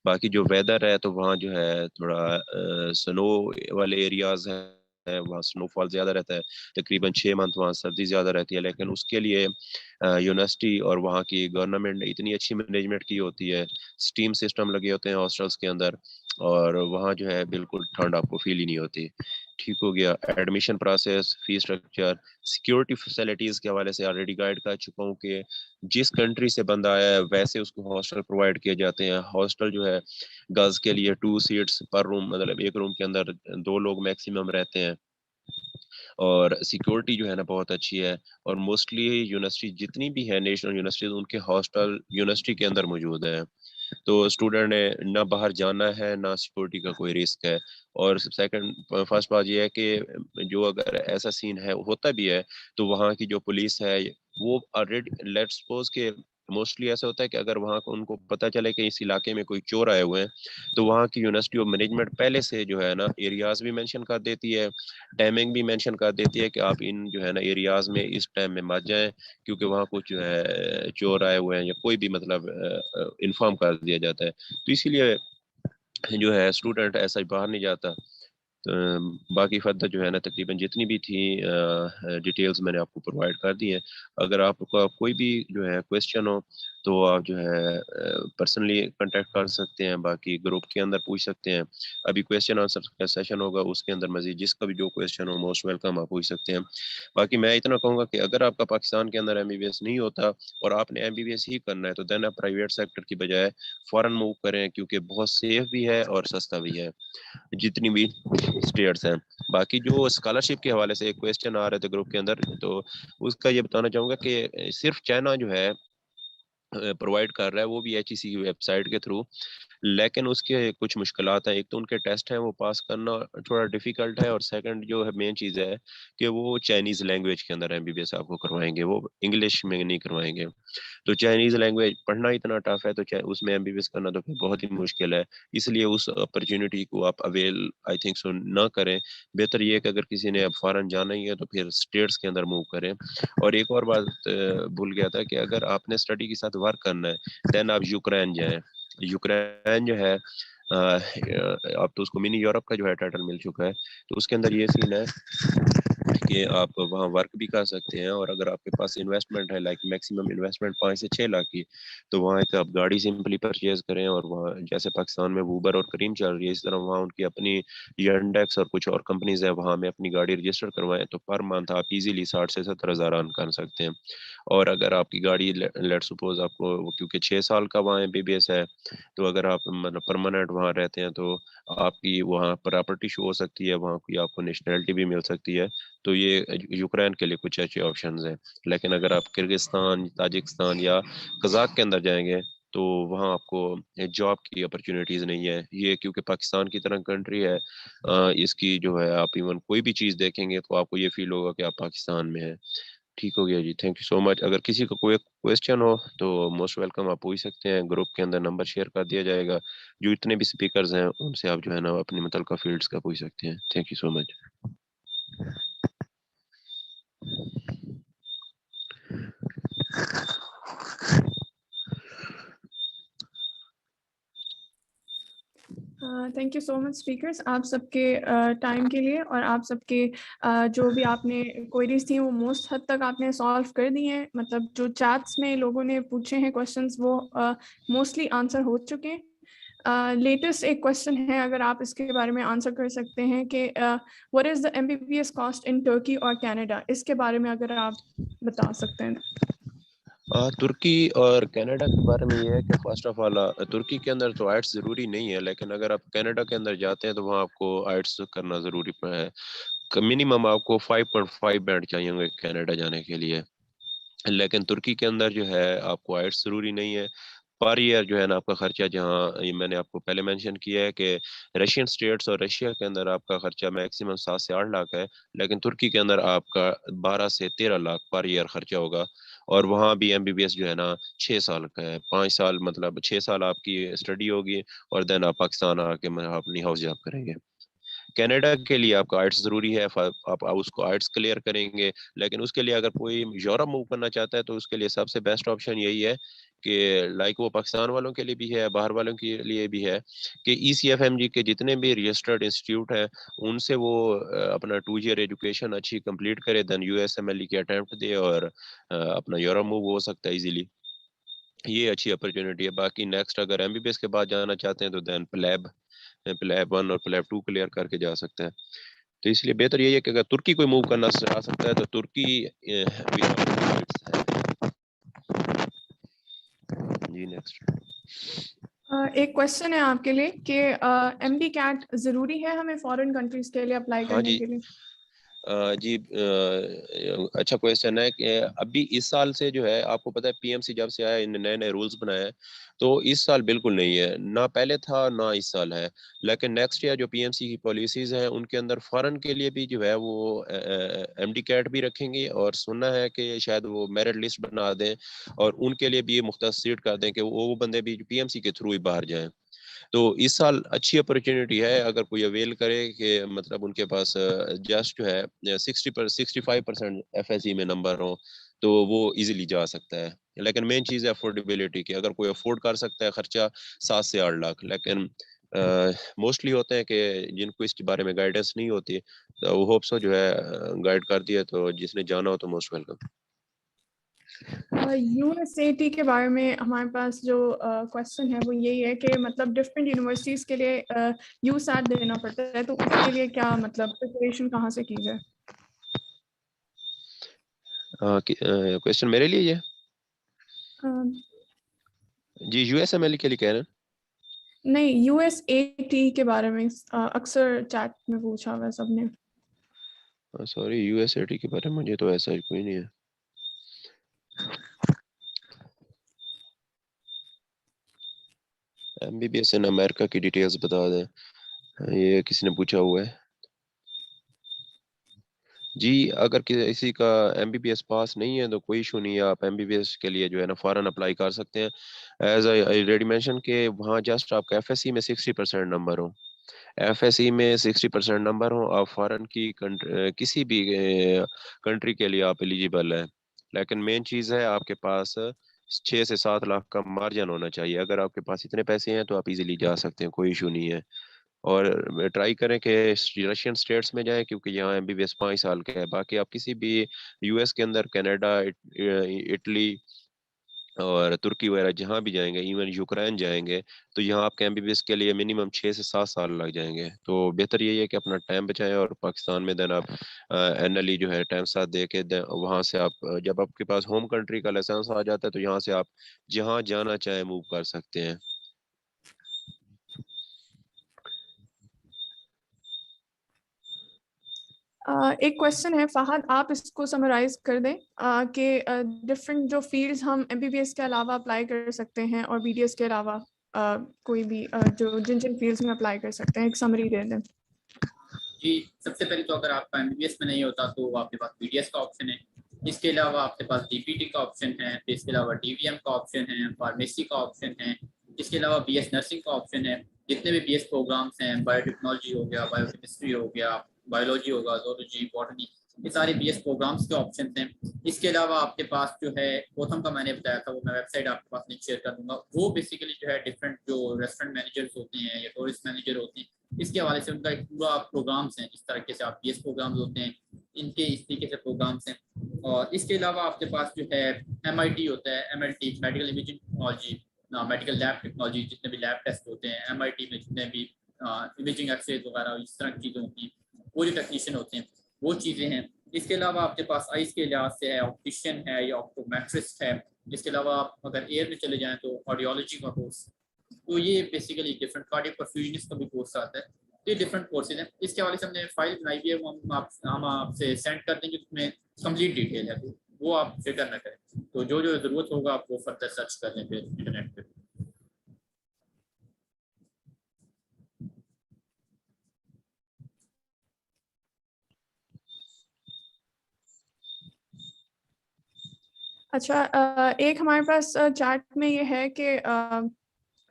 Speaker 5: बाकी जो वेदर है तो वहाँ जो है थोड़ा स्नो वाले एरियाज है, वहाँ स्नोफॉल ज़्यादा रहता है, तकरीबन 6 मंथ वहाँ सर्दी ज़्यादा रहती है, लेकिन उसके लिए यूनिवर्सिटी और वहाँ की गवर्नमेंट ने इतनी अच्छी मैनेजमेंट की होती है, स्टीम सिस्टम लगे होते हैं हॉस्टल्स के अंदर, और वहाँ जो है बिल्कुल ठंड आपको फील ही नहीं होती। ठीक हो गया। Admission process, fees structure, security facilities के हवाले से ऑलरेडी गाइड कर चुका हूँ कि जिस कंट्री से बंदा आया है वैसे उसको हॉस्टल प्रोवाइड किए जाते हैं। हॉस्टल जो है गर्ल्स के लिए 2 सीट्स पर रूम, मतलब एक रूम के अंदर 2 लोग मैक्सिमम रहते हैं, और सिक्योरिटी जो है ना बहुत अच्छी है। और मोस्टली यूनिवर्सिटी जितनी भी है नेशनल यूनिवर्सिटीज, उनके हॉस्टल यूनिवर्सिटी के अंदर मौजूद है, तो स्टूडेंट ने ना बाहर जाना है ना सिक्योरिटी का कोई रिस्क है। और सेकंड फर्स्ट बात ये है कि जो अगर ऐसा सीन है होता भी है, तो वहाँ की जो पुलिस है वो ऑलरेडी, लेट्स सपोज के मोस्टली ऐसा होता है कि अगर वहाँ को उनको पता चले कि इस इलाके में कोई चोर आए हुए हैं, तो वहाँ की यूनिवर्सिटी ऑफ मैनेजमेंट पहले से जो है ना एरियाज भी मेंशन कर देती है, टाइमिंग भी मेंशन कर देती है कि आप इन जो है ना एरियाज में इस टाइम में मत जाएं, क्योंकि वहाँ कुछ जो है चोर आए हुए हैं या कोई भी मतलब इन्फॉर्म कर दिया जाता है, तो इसीलिए जो है स्टूडेंट ऐसा बाहर नहीं जाता। बाकी फर्दर जो है ना तकरीबन जितनी भी थी डिटेल्स मैंने आपको प्रोवाइड कर दी हैं। अगर आपको कोई भी जो है क्वेश्चन हो तो आप जो है पर्सनली कांटेक्ट कर सकते हैं, बाकी ग्रुप के अंदर पूछ सकते हैं। अभी क्वेश्चन आंसर का सेशन होगा, उसके अंदर मजीद जिसका भी जो क्वेश्चन हो मोस्ट वेलकम, आप पूछ सकते हैं। बाकी मैं इतना कहूँगा कि अगर आपका पाकिस्तान के अंदर एमबीबीएस नहीं होता और आपने एमबीबीएस ही करना है, तो देन आप प्राइवेट सेक्टर की बजाय फॉरेन मूव करें, क्योंकि बहुत सेफ भी है और सस्ता भी है जितनी भी स्टेट्स हैं। बाकी जो स्कॉलरशिप के हवाले से एक क्वेश्चन आ रहे थे ग्रुप के अंदर, तो उसका ये बताना चाहूँगा कि सिर्फ चाइना जो है प्रोवाइड कर रहा है, वो भी एचईसी की वेबसाइट के थ्रू, लेकिन उसके कुछ मुश्किलात हैं। एक तो उनके टेस्ट हैं वो पास करना थोड़ा डिफिकल्ट है, और सेकंड जो है मेन चीज़ है कि वो चाइनीज़ लैंग्वेज के अंदर एमबीबीएस आपको करवाएंगे, वो इंग्लिश में नहीं करवाएंगे। तो चाइनीज़ लैंग्वेज पढ़ना इतना टफ है, तो उसमें एमबीबीएस करना तो फिर बहुत ही मुश्किल है। इसलिए उस अपॉर्चुनिटी को आप अवेल आई थिंक सो ना करें। बेहतर ये है कि अगर किसी ने अब फॉरेन जाना ही है तो फिर स्टेट्स के अंदर मूव करें। और एक और बात भूल गया था कि अगर आपने स्टडी के साथ वर्क करना है, देन आप यूक्रेन जाएं। यूक्रेन जो है अब तो उसको मिनी यूरोप का जो है टाइटल मिल चुका है, तो उसके अंदर ये सीन है कि आप वहाँ वर्क भी कर सकते हैं, और अगर आपके पास इन्वेस्टमेंट है, लाइक मैक्सिमम इन्वेस्टमेंट 5 से 6 लाख की, तो वहाँ एक आप गाड़ी सिंपली परचेज करें, और वहाँ जैसे पाकिस्तान में वूबर और करीम चल रही है, इस तरह वहाँ उनकी अपनी यंडेक्स और कुछ और कंपनीज है, वहाँ में अपनी गाड़ी रजिस्टर करवाएं, तो पर मंथ आप इजीली 60 से 70 हज़ार अर्न कर सकते हैं। और अगर आपकी गाड़ी लेट सपोज आपको, क्योंकि 6 साल का वहाँ एमबीबीएस है, तो अगर आप मतलब परमानेंट वहाँ रहते हैं तो आपकी वहाँ प्रॉपर्टी शो हो सकती है, वहाँ की आपको नेशनैलिटी भी मिल सकती है। तो ये यूक्रेन के लिए कुछ अच्छे ऑप्शंस हैं। लेकिन अगर आप किर्गिस्तान, ताजिकिस्तान या कजाक के अंदर जाएंगे, तो वहाँ आपको जॉब की अपॉर्चुनिटीज़ नहीं है। ये क्योंकि पाकिस्तान की तरह कंट्री है, इसकी जो है आप इवन कोई भी चीज़ देखेंगे तो आपको ये फील होगा कि आप पाकिस्तान में हैं। ठीक हो गया जी, थैंक यू सो मच। अगर किसी को कोई क्वेश्चन हो तो मोस्ट वेलकम, आप पूछ सकते हैं। ग्रुप के अंदर नंबर शेयर कर दिया जाएगा, जो इतने भी स्पीकर्स हैं उनसे आप जो है ना अपनी मुतल्लिका फील्ड्स का पूछ सकते हैं। Thank you so much.
Speaker 1: Thank you so much speakers, आप सबके टाइम के लिए, और आप सबके जो भी आपने क्वेरीज थी वो मोस्ट हद तक आपने सॉल्व कर दी हैं। मतलब जो चैट्स में लोगों ने पूछे हैं क्वेश्चंस वो मोस्टली आंसर हो चुके हैं। लेटेस्ट एक क्वेश्चन है, अगर आप इसके बारे में आंसर कर सकते हैं कि what is the MBBS cost in Turkey और कनाडा, इसके बारे में अगर आप बता सकते हैं।
Speaker 5: तुर्की और कनाडा के बारे में ये है कि फर्स्ट ऑफ ऑल तुर्की के अंदर तो आइट्स ज़रूरी नहीं है, लेकिन अगर आप कनाडा के अंदर जाते हैं तो वहाँ आपको आइट्स करना ज़रूरी है। मिनिमम आपको 5.5 बैंड चाहिए कनाडा जाने के लिए। लेकिन तुर्की के अंदर जो है आपको आइट्स ज़रूरी नहीं है। पर ईयर जो है ना आपका खर्चा, जहाँ ये मैंने आपको पहले मेंशन किया है कि रशियन स्टेट्स और रशिया के अंदर आपका खर्चा मैक्सिमम 7 से 8 लाख है, लेकिन तुर्की के अंदर आपका 12 से 13 लाख पर ईयर खर्चा होगा। और वहाँ भी MBBS जो है ना 6 साल का है, 5 साल मतलब 6 साल आपकी स्टडी होगी और देन आप पाकिस्तान आके अपनी हाउस जॉब करेंगे। कनाडा के लिए आपका आइट्स ज़रूरी है, आप उसको आइट्स क्लियर करेंगे। लेकिन उसके लिए अगर कोई यूरोप मूव करना चाहता है तो उसके लिए सबसे बेस्ट ऑप्शन यही है कि लाइक वो पाकिस्तान वालों के लिए भी है, बाहर वालों के लिए भी है, कि ECFMG के जितने भी रजिस्टर्ड इंस्टीट्यूट हैं उनसे वो अपना 2 ईयर एजुकेशन अच्छी कंप्लीट करे, देन USMLE की अटेम्प्ट दे और अपना यूरोप मूव हो सकता है इजीली। ये अच्छी अपॉर्चुनिटी है। बाकी नेक्स्ट अगर MBBS के बाद जाना चाहते हैं तो देन प्लैब 1 और प्लैब 2 क्लियर करके जा सकते हैं। तो इसलिए बेहतर यही है कि अगर तुर्की कोई मूव करना चाह सकता है तो तुर्की जी। नेक्स्ट
Speaker 1: एक क्वेश्चन है आपके लिए कि MD कैट ज़रूरी है हमें फॉरेन कंट्रीज के लिए अप्लाई
Speaker 5: हाँ
Speaker 1: करने
Speaker 5: जी
Speaker 1: के लिए।
Speaker 5: जी अच्छा क्वेश्चन है कि अभी इस साल से जो है आपको पता है PMC जब से आया इन नए नए रूल्स बनाए हैं, तो इस साल बिल्कुल नहीं है, ना पहले था ना इस साल है। लेकिन नेक्स्ट ईयर जो PMC की पॉलिसीज हैं उनके अंदर फॉरेन के लिए भी जो है वो MD कैट भी रखेंगे, और सुनना है कि शायद वो मेरिट लिस्ट बना दें और उनके लिए भी ये मुख्तस सीट कर दें कि वो बंदे भी PMC के थ्रू ही बाहर जाएं। तो इस साल अच्छी अपॉर्चुनिटी है अगर कोई अवेल करे कि मतलब उनके पास जस्ट जो है 65% FSE में नंबर हो तो वो इजीली जा सकता है। लेकिन मेन चीज़ है अफोर्डेबिलिटी की, अगर कोई अफोर्ड कर सकता है खर्चा 7 से 8 लाख। लेकिन मोस्टली होते हैं कि जिनको इसके बारे में गाइडेंस नहीं होती, तो वो होप्स जो है गाइड कर दिया, तो जिसने जाना हो तो मोस्ट वेलकम।
Speaker 1: USAT के बारे में हमारे पास जो क्वेश्चन है वो यही है कि मतलब डिफरेंट यूनिवर्सिटीज़ के लिए USAT देना पड़ता है, तो उसके लिए क्या मतलब प्रिपरेशन कहाँ से की जाए।
Speaker 5: क्वेश्चन मेरे लिए ये जी USMLE के लिए कह रहे हैं?
Speaker 1: नहीं, USAT के बारे में अक्सर चैट में पूछा हुआ है सबने।
Speaker 5: सॉरी USAT के बारे में मुझे तो ऐसा कोई नहीं है। MBBS इन अमेरिका की डिटेल्स बता दें, ये किसी ने पूछा हुआ है जी। अगर किसी का MBBS पास नहीं है तो कोई इशू नहीं है, आप MBBS के लिए जो है ना फॉरेन अप्लाई कर सकते हैं। एज आई ऑलरेडी मेंशन के वहाँ जस्ट आपका FSE में 60% नंबर हो, FSE में 60% नंबर हो, आप फॉरेन की किसी भी कंट्री के लिए आप एलिजिबल है। लेकिन मेन चीज़ है आपके पास 6 से 7 लाख का मार्जिन होना चाहिए। अगर आपके पास इतने पैसे हैं तो आप इजीली जा सकते हैं, कोई इशू नहीं है। और ट्राई करें कि रशियन स्टेट्स में जाएं क्योंकि यहाँ MBBS 5 साल का है। बाकी आप किसी भी US के अंदर कनाडा, इटली और तुर्की वगैरह जहाँ भी जाएंगे, इवन यूक्रेन जाएंगे, तो यहाँ आपके MBBS के लिए मिनिमम 6 से 7 साल लग जाएंगे। तो बेहतर यही है कि अपना टाइम बचाएं और पाकिस्तान में देन आप NLE जो है टाइम साथ दे के वहाँ से आप जब आपके पास होम कंट्री का लाइसेंस आ जाता है तो यहाँ से आप जहाँ जाना चाहे मूव कर सकते हैं।
Speaker 1: एक क्वेश्चन है फहद, आप इसको समराइज कर दें कि डिफरेंट जो फील्ड्स हम MBBS के अलावा अप्लाई कर सकते हैं और BDS के अलावा कोई भी जो जिन जिन फील्ड्स में अप्लाई कर सकते हैं, एक समरी दे दें।
Speaker 2: जी, सबसे पहले तो अगर आपका MBBS में नहीं होता तो आपके पास BDS का ऑप्शन है। इसके अलावा आपके पास DPT का ऑप्शन है, इसके अलावा DVM का ऑप्शन है, फार्मेसी का ऑप्शन है, इसके अलावा BS नर्सिंग का ऑप्शन है। जितने भी BS प्रोग्राम्स हैं, बायोटेक्नोलॉजी हो गया, बायोकेमिस्ट्री हो गया, बायोलॉजी होगा, जोलॉजी, बॉटनी, ये सारे BS प्रोग्राम्स के ऑप्शन हैं। इसके अलावा आपके पास जो है गौतम का मैंने बताया था, वो मैं वेबसाइट आपके पास लिंक शेयर कर दूंगा। वो बेसिकली जो है डिफरेंट जो रेस्टोरेंट मैनेजर्स होते हैं या टूरिस्ट मैनेजर होते हैं, इसके हवाले से उनका एक पूरा प्रोग्राम्स हैं, जिस तरीके से आप BS प्रोग्राम्स होते हैं इनके इस तरीके से प्रोग्राम्स हैं। और इसके अलावा आपके पास जो है MIT होता है, MLT medical imaging technology, medical lab technology, जितने भी लैब टेस्ट होते हैं MIT में, जितने भी इमेजिंग एक्सरे वगैरह इस तरह की चीज़ें होती हैं, वो जो टेक्नीशियन होते हैं वो चीज़ें हैं। इसके अलावा आपके पास आइस के लिहाज से है, ऑप्टिशियन है या ऑप्टोमेट्रिस्ट है। इसके अलावा आप अगर एयर में चले जाएं तो ऑडियोलॉजी का कोर्स, तो ये बेसिकली डिफरेंट कार्डियक परफ्यूजनिस्ट का भी कोर्स आता है। तो ये डिफरेंट कोर्सेज हैं। इसके हवाले से हमने फाइल बनाई हुई है, वो हम आपसे सेंड कर देंगे, उसमें कंप्लीट डिटेल है, तो वो आप फिक्र ना करें। तो जो जो ज़रूरत होगा आप वो फर्दर सर्च कर लें फिर इंटरनेट पर।
Speaker 1: अच्छा, एक हमारे पास चैट में ये है कि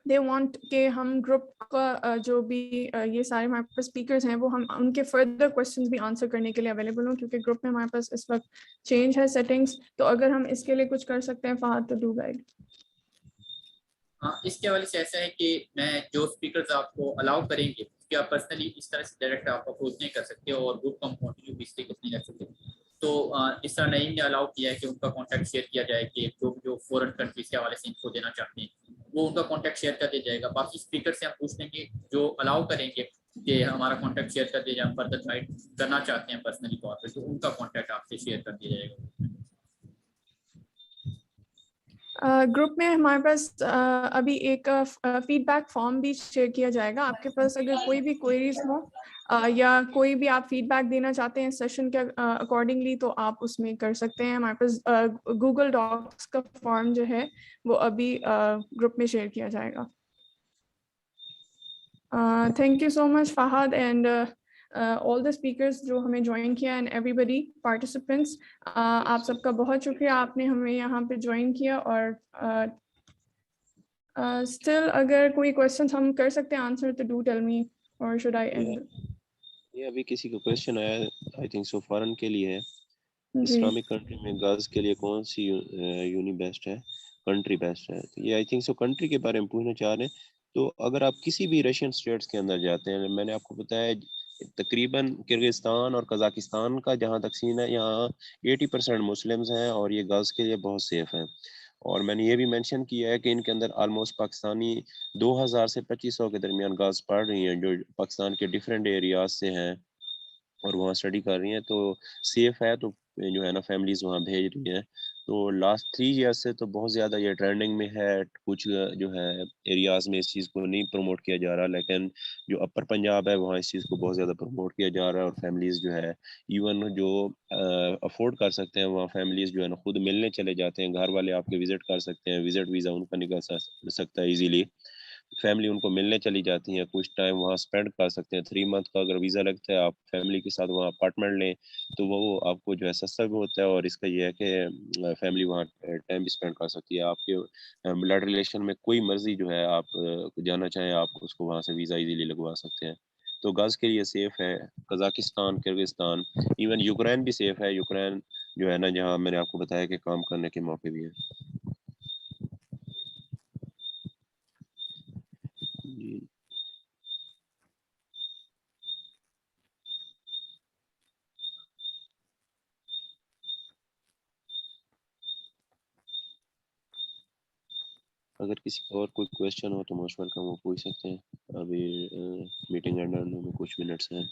Speaker 1: दे वांट कि हम ग्रुप का जो भी ये सारे हमारे पास स्पीकर्स हैं वो हम उनके फर्दर क्वेश्चंस भी आंसर करने के लिए अवेलेबल हों, क्योंकि ग्रुप में हमारे पास इस वक्त चेंज है सेटिंग्स। तो अगर हम इसके लिए कुछ कर सकते हैं फहद, तो डू गाइड।
Speaker 2: हाँ, इसके हवाले से ऐसा है कि मैं जो स्पीकर्स आपको अलाउ करेंगे कि आप पर्सनली इस तरह से डायरेक्ट आप अप्रोच नहीं कर सकते और ग्रुप का कंटिन्यू भी इस तरीके से नहीं रख सकते। तो इस तरह नईम ने अलाउ किया है कि उनका कॉन्टैक्ट शेयर किया जाए कि जो फॉरेन कंट्रीज के हवाले से इनको देना चाहते हैं वो उनका कॉन्टैक्ट शेयर कर दिया जाएगा। बाकी स्पीकर से हम पूछ लेंगे जो अलाउ करेंगे कि हमारा कॉन्टैक्ट शेयर कर दिया जाए, फर्दर गाइड करना चाहते हैं पर्सनली तौर पर, तो उनका कॉन्टैक्ट आपसे शेयर कर दिया जाएगा।
Speaker 1: ग्रुप में हमारे पास अभी एक फीडबैक फॉर्म भी शेयर किया जाएगा। आपके पास अगर कोई भी क्वेरीज हो या कोई भी आप फीडबैक देना चाहते हैं सेशन के अकॉर्डिंगली, तो आप उसमें कर सकते हैं। हमारे पास गूगल डॉक्स का फॉर्म जो है वो अभी ग्रुप में शेयर किया जाएगा। Thank you so much Fahad and all the speakers जो हमें ज्वाइन किया एंड एवरीबडी पार्टिसिपेंट्स, आप सबका बहुत शुक्रिया, आपने हमें यहाँ पे ज्वाइन किया। और स्टिल अगर कोई क्वेश्चन हम कर सकते हैं आंसर, तो डू टेल मी और शुड आई एंड?
Speaker 5: ये अभी किसी का क्वेश्चन आया, आई थिंक सो फॉरेन के लिए है,
Speaker 1: जी
Speaker 5: इस्लामिक कंट्री में गर्ल्स के लिए कौन सी यूनी बेस्ट है, कंट्री बेस्ट है? तो ये आई थिंक सो कंट्री के बारे में पूछना चाह रहे हैं। तो अगर आप किसी भी रशियन स्टेट्स के अंदर जाते हैं, मैंने आपको बताया तकरीबन किर्गिस्तान और कजाकिस्तान का जहाँ तक सीन है, यहाँ 80% मुस्लिम्स हैं और ये गर्ल्स के लिए बहुत सेफ हैं। और मैंने ये भी मेंशन किया है कि इनके अंदर ऑलमोस्ट पाकिस्तानी 2000 से 2500 के दरमियान गर्ल्स पढ़ रही हैं जो पाकिस्तान के डिफरेंट एरियाज से हैं और वहाँ स्टडी कर रही हैं, तो सेफ है। तो जो है ना फैमिलीज वहाँ भेज रही हैं। तो लास्ट 3 ईयर से तो बहुत ज़्यादा ये ट्रेंडिंग में है। कुछ जो है एरियाज में इस चीज़ को नहीं प्रमोट किया जा रहा, लेकिन जो अपर पंजाब है वहाँ इस चीज़ को बहुत ज़्यादा प्रमोट किया जा रहा है। और फैमिलीज जो है इवन जो अफोर्ड कर सकते हैं वहाँ फैमिलीज जो है ना खुद मिलने चले जाते हैं। घर वाले आपके विजिट कर सकते हैं, विजिट वीज़ा उनका निकल सकता है ईजीली। फैमिली उनको मिलने चली जाती है, कुछ टाइम वहाँ स्पेंड कर सकते हैं। 3 मंथ का अगर वीज़ा लगता है, आप फैमिली के साथ वहाँ अपार्टमेंट लें तो वो आपको जो है सस्ता भी होता है। और इसका ये है कि फैमिली वहाँ टाइम भी स्पेंड कर सकती है। आपके ब्लड रिलेशन में कोई मर्जी जो है आप जाना चाहें, आप उसको वहाँ से वीज़ा इजीली लगवा सकते हैं। तो गर्ल्स के लिए सेफ है कजाकिस्तान, किर्गिस्तान, इवन यूक्रेन भी सेफ है। यूक्रेन जो है ना, जहाँ मैंने आपको बताया कि काम करने के मौके भी हैं। जी। अगर किसी को और कोई क्वेश्चन हो तो मोस्ट वेलकम, वो पूछ सकते हैं। अभी मीटिंग एंड होने में कुछ मिनट्स हैं।